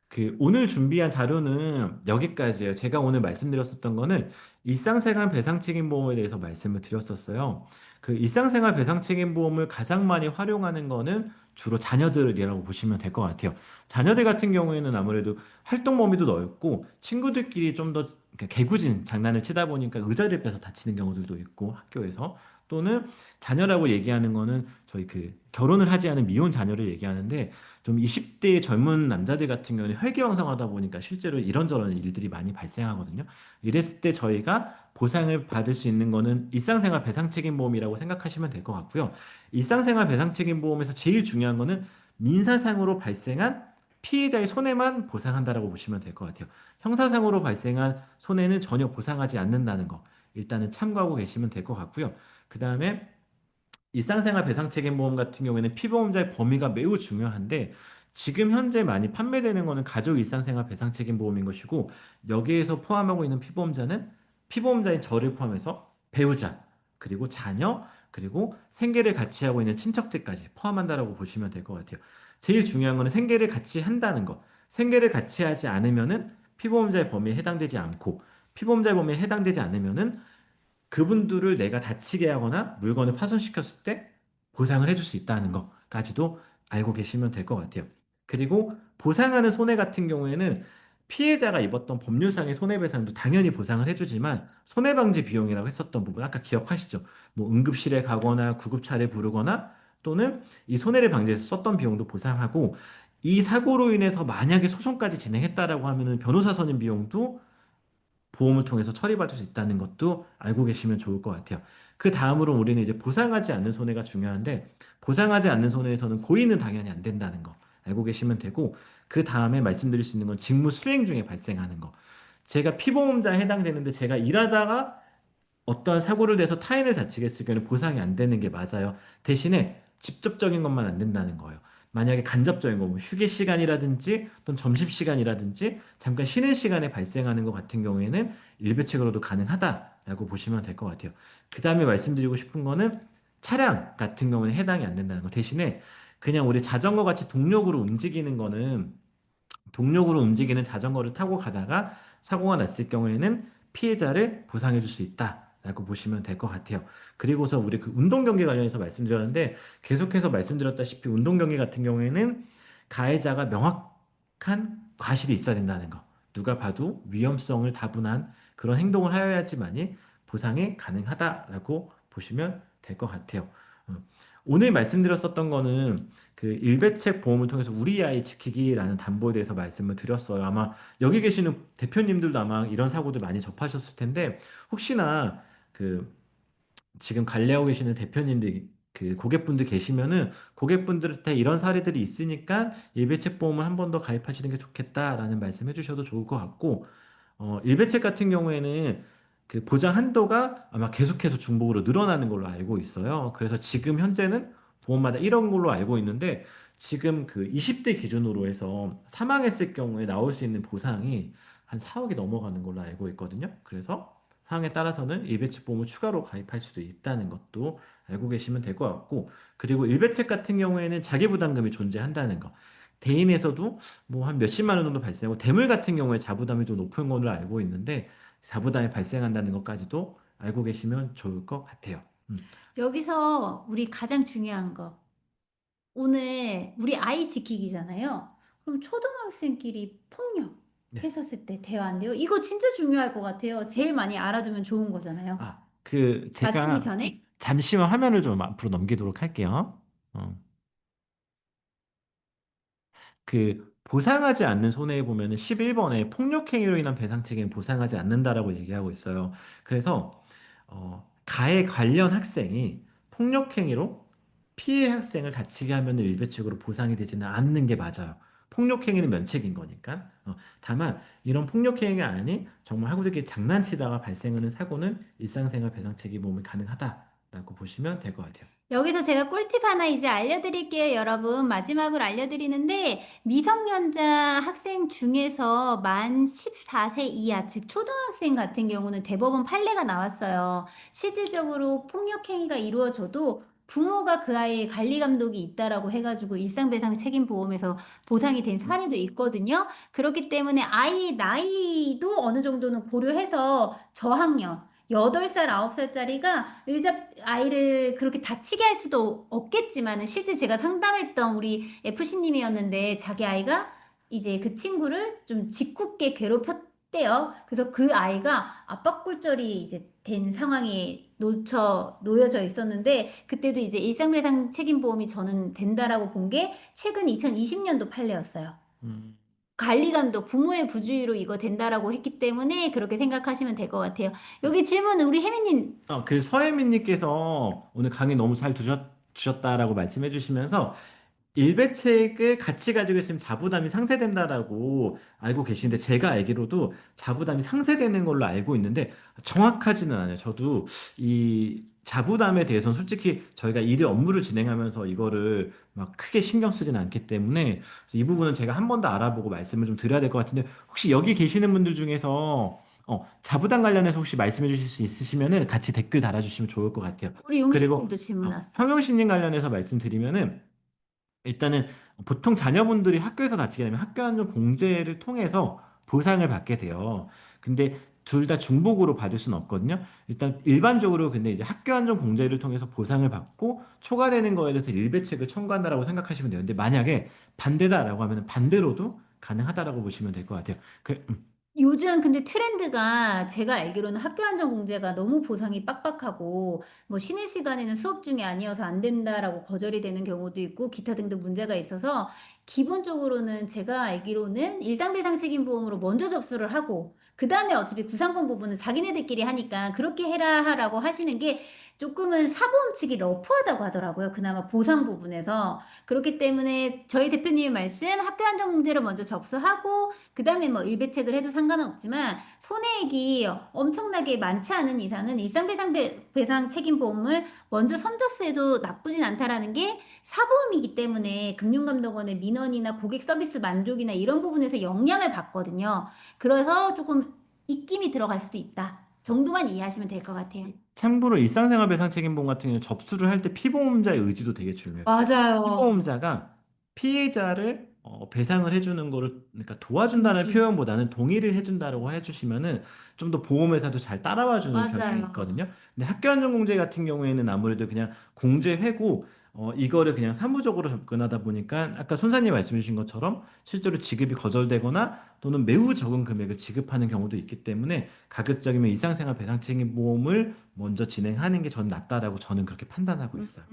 S2: 그 오늘 준비한 자료는 여기까지예요. 제가 오늘 말씀드렸었던 거는 일상생활 배상책임보험에 대해서 말씀을 드렸었어요. 그 일상생활 배상책임보험을 가장 많이 활용하는 거는 주로 자녀들이라고 보시면 될 것 같아요. 자녀들 같은 경우에는 아무래도 활동 범위도 넓고 친구들끼리 좀 더 개구진 장난을 치다 보니까 의자를 빼서 다치는 경우들도 있고 학교에서 또는 자녀라고 얘기하는 거는 저희 그 결혼을 하지 않은 미혼 자녀를 얘기하는데 좀 20대 젊은 남자들 같은 경우는 혈기왕성하다 보니까 실제로 이런저런 일들이 많이 발생하거든요. 이랬을 때 저희가 보상을 받을 수 있는 거는 일상생활 배상책임보험이라고 생각하시면 될 것 같고요. 일상생활 배상책임보험에서 제일 중요한 거는 민사상으로 발생한 피해자의 손해만 보상한다라고 보시면 될 것 같아요. 형사상으로 발생한 손해는 전혀 보상하지 않는다는 거 일단은 참고하고 계시면 될 것 같고요. 그 다음에 일상생활 배상책임보험 같은 경우에는 피보험자의 범위가 매우 중요한데 지금 현재 많이 판매되는 거는 가족 일상생활 배상책임보험인 것이고 여기에서 포함하고 있는 피보험자는 피보험자인 저를 포함해서 배우자 그리고 자녀 그리고 생계를 같이 하고 있는 친척들까지 포함한다라고 보시면 될 것 같아요. 제일 중요한 거는 생계를 같이 한다는 것. 생계를 같이 하지 않으면은 피보험자의 범위에 해당되지 않고 피보험자의 범위에 해당되지 않으면은 그분들을 내가 다치게 하거나 물건을 파손시켰을 때 보상을 해줄 수 있다는 것까지도 알고 계시면 될 것 같아요. 그리고 보상하는 손해 같은 경우에는 피해자가 입었던 법률상의 손해배상도 당연히 보상을 해주지만 손해방지 비용이라고 했었던 부분 아까 기억하시죠? 뭐 응급실에 가거나 구급차를 부르거나 또는 이 손해를 방지해서 썼던 비용도 보상하고 이 사고로 인해서 만약에 소송까지 진행했다라고 하면은 변호사 선임 비용도 보험을 통해서 처리받을 수 있다는 것도 알고 계시면 좋을 것 같아요. 그 다음으로 우리는 이제 보상하지 않는 손해가 중요한데 보상하지 않는 손해에서는 고의는 당연히 안 된다는 거 알고 계시면 되고 그 다음에 말씀드릴 수 있는 건 직무 수행 중에 발생하는 거. 제가 피보험자에 해당되는데 제가 일하다가 어떠한 사고를 내서 타인을 다치게 했을 경우는 보상이 안 되는 게 맞아요. 대신에 직접적인 것만 안 된다는 거예요. 만약에 간접적인 거, 뭐 휴게 시간이라든지 또는 점심 시간이라든지 잠깐 쉬는 시간에 발생하는 것 같은 경우에는 일배책으로도 가능하다라고 보시면 될 것 같아요. 그 다음에 말씀드리고 싶은 거는 차량 같은 경우는 해당이 안 된다는 거. 대신에 그냥 우리 자전거 같이 동력으로 움직이는 거는 동력으로 움직이는 자전거를 타고 가다가 사고가 났을 경우에는 피해자를 보상해 줄 수 있다라고 보시면 될 것 같아요. 그리고서 우리 그 운동 경기 관련해서 말씀드렸는데 계속해서 말씀드렸다시피 운동 경기 같은 경우에는 가해자가 명확한 과실이 있어야 된다는 거. 누가 봐도 위험성을 다분한 그런 행동을 하여야지만이 보상이 가능하다라고 보시면 될 것 같아요. 어, 오늘 말씀드렸었던 거는 그 일배책 보험을 통해서 우리 아이 지키기라는 담보에 대해서 말씀을 드렸어요. 아마 여기 계시는 대표님들도 아마 이런 사고들 많이 접하셨을 텐데 혹시나 그 지금 관리하고 계시는 대표님들 그 고객분들 계시면은 고객분들한테 이런 사례들이 있으니까 일배책 보험을 한 번 더 가입하시는 게 좋겠다라는 말씀 해주셔도 좋을 것 같고, 일배책 같은 경우에는 그 보장 한도가 아마 계속해서 중복으로 늘어나는 걸로 알고 있어요. 그래서 지금 현재는 보험마다 이런 걸로 알고 있는데, 지금 그 20대 기준으로 해서 사망했을 경우에 나올 수 있는 보상이 한 4억이 넘어가는 걸로 알고 있거든요. 그래서 상황에 따라서는 일배책 보험을 추가로 가입할 수도 있다는 것도 알고 계시면 될 것 같고, 그리고 일배책 같은 경우에는 자기부담금이 존재한다는 거. 대인에서도 뭐 한 몇십만 원 정도 발생하고, 대물 같은 경우에 자부담이 좀 높은 걸로 알고 있는데 자부담이 발생한다는 것까지도 알고 계시면 좋을 것 같아요.
S1: 여기서 우리 가장 중요한 거. 오늘 우리 아이 지키기잖아요. 그럼 초등학생끼리 폭력
S2: 네.
S1: 했었을 때 대화인데요. 이거 진짜 중요할 것 같아요. 제일 많이 알아두면 좋은 거잖아요.
S2: 그
S1: 다투기
S2: 제가
S1: 전에.
S2: 잠시만 화면을 좀 앞으로 넘기도록 할게요. 그 보상하지 않는 손해에 보면은 11번에 폭력행위로 인한 배상 책임은 보상하지 않는다라고 얘기하고 있어요. 그래서 가해 관련 학생이 폭력행위로 피해 학생을 다치게 하면 일배책으로 보상이 되지는 않는 게 맞아요. 폭력행위는 면책인 거니까. 다만 이런 폭력행위가 아닌 정말 학우들끼리 장난치다가 발생하는 사고는 일상생활 배상 책임 보험이 가능하다라고 보시면 될 것 같아요.
S1: 여기서 제가 꿀팁 하나 이제 알려드릴게요, 여러분. 마지막으로 알려드리는데, 미성년자 학생 중에서 만 14세 이하, 즉 초등학생 같은 경우는 대법원 판례가 나왔어요. 실질적으로 폭력행위가 이루어져도 부모가 그 아이의 관리 감독이 있다라고 해가지고 일상배상 책임보험에서 보상이 된 사례도 있거든요. 그렇기 때문에 아이의 나이도 어느 정도는 고려해서 저학년, 8살, 9살짜리가 의자 아이를 그렇게 다치게 할 수도 없겠지만은 실제 제가 상담했던 우리 FC님이었는데 자기 아이가 이제 그 친구를 좀 짓궂게 괴롭혔대요. 그래서 그 아이가 압박골절이 이제 된 상황에 놓여져 있었는데 그때도 이제 일상배상 책임보험이 저는 된다라고 본 게 최근 2020년도 판례였어요.
S2: 음.
S1: 관리감독, 부모의 부주의로 이거 된다라고 했기 때문에 그렇게 생각하시면 될 것 같아요. 여기 질문 우리 혜민님.
S2: 그 서혜민님께서 오늘 강의 너무 잘 주셨다라고 말씀해 주시면서 일배책을 같이 가지고 있으면 자부담이 상쇄된다라고 알고 계시는데, 제가 알기로도 자부담이 상쇄되는 걸로 알고 있는데 정확하지는 않아요. 저도 이 자부담에 대해서는 솔직히 저희가 일의 업무를 진행하면서 이거를 막 크게 신경 쓰지는 않기 때문에 이 부분은 제가 한 번 더 알아보고 말씀을 좀 드려야 될 것 같은데, 혹시 여기 계시는 분들 중에서 자부담 관련해서 혹시 말씀해 주실 수 있으시면은 같이 댓글 달아주시면 좋을 것 같아요.
S1: 우리
S2: 그리고
S1: 용식님도 질문 왔어.
S2: 형용신님 관련해서 말씀드리면은, 일단은 보통 자녀분들이 학교에서 다치게 되면 학교 안전 공제를 통해서 보상을 받게 돼요. 근데 둘 다 중복으로 받을 수는 없거든요. 일단 일반적으로 근데 이제 학교 안전 공제를 통해서 보상을 받고 초과되는 거에 대해서 일배책을 청구한다라고 생각하시면 돼요. 근데 만약에 반대다라고 하면 반대로도 가능하다라고 보시면 될 것 같아요.
S1: 요즘 근데 트렌드가 제가 알기로는 학교 안전 공제가 너무 보상이 빡빡하고 뭐 쉬는 시간에는 수업 중에 아니어서 안 된다라고 거절이 되는 경우도 있고 기타 등등 문제가 있어서 기본적으로는 제가 알기로는 일상배상 책임보험으로 먼저 접수를 하고 그 다음에 어차피 구상권 부분은 자기네들끼리 하니까 그렇게 해라 하라고 하시는 게 조금은 사보험 측이 러프하다고 하더라고요. 그나마 보상 부분에서. 그렇기 때문에 저희 대표님의 말씀 학교 안전 공제를 먼저 접수하고 그 다음에 뭐 일배책을 해도 상관은 없지만 손해액이 엄청나게 많지 않은 이상은 배상 책임보험을 먼저 선적해도 나쁘진 않다라는 게 사보험이기 때문에 금융감독원의 민원이나 고객 서비스 만족이나 이런 부분에서 영향을 받거든요. 그래서 조금 입김이 들어갈 수도 있다. 정도만 이해하시면 될 것 같아요.
S2: 참고로 일상생활 배상 책임보험 같은 경우는 접수를 할 때 피보험자의 의지도 되게 중요해요.
S1: 맞아요.
S2: 피보험자가 피해자를 배상을 해주는 거를, 그러니까 도와준다는
S1: 동의.
S2: 표현보다는 동의를 해준다라고 해주시면은 좀 더 보험회사도 잘 따라와 주는 경향이
S1: 맞아요.
S2: 있거든요. 근데 학교안전공제 같은 경우에는 아무래도 그냥 공제회고 이거를 그냥 사무적으로 접근하다 보니까 아까 손사님 말씀해 주신 것처럼 실제로 지급이 거절되거나 또는 매우 적은 금액을 지급하는 경우도 있기 때문에 가급적이면 일상생활 배상책임보험을 먼저 진행하는 게 저는 낫다라고 저는 그렇게 판단하고
S1: 음.
S2: 있어요.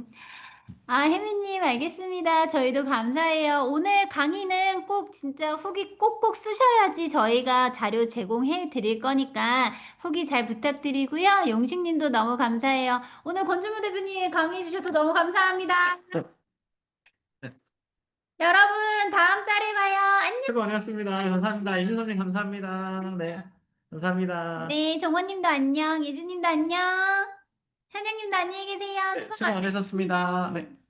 S1: 혜미님, 알겠습니다. 저희도 감사해요. 오늘 강의는 꼭 진짜 후기 꼭꼭 쓰셔야지 저희가 자료 제공해 드릴 거니까 후기 잘 부탁드리고요. 용식님도 너무 감사해요. 오늘 권준모 대표님 강의해 주셔서 너무 감사합니다. 여러분, 다음 달에 봐요. 안녕.
S2: 수고 많으셨습니다. 감사합니다. 이민섭님 감사합니다. 네, 감사합니다.
S1: 네, 정원님도 안녕. 예주님도 안녕. 사장님도 안녕히 계세요.
S2: 네,
S1: 수고
S2: 수고
S1: 많으셨습니다.
S2: 많으셨습니다. 네.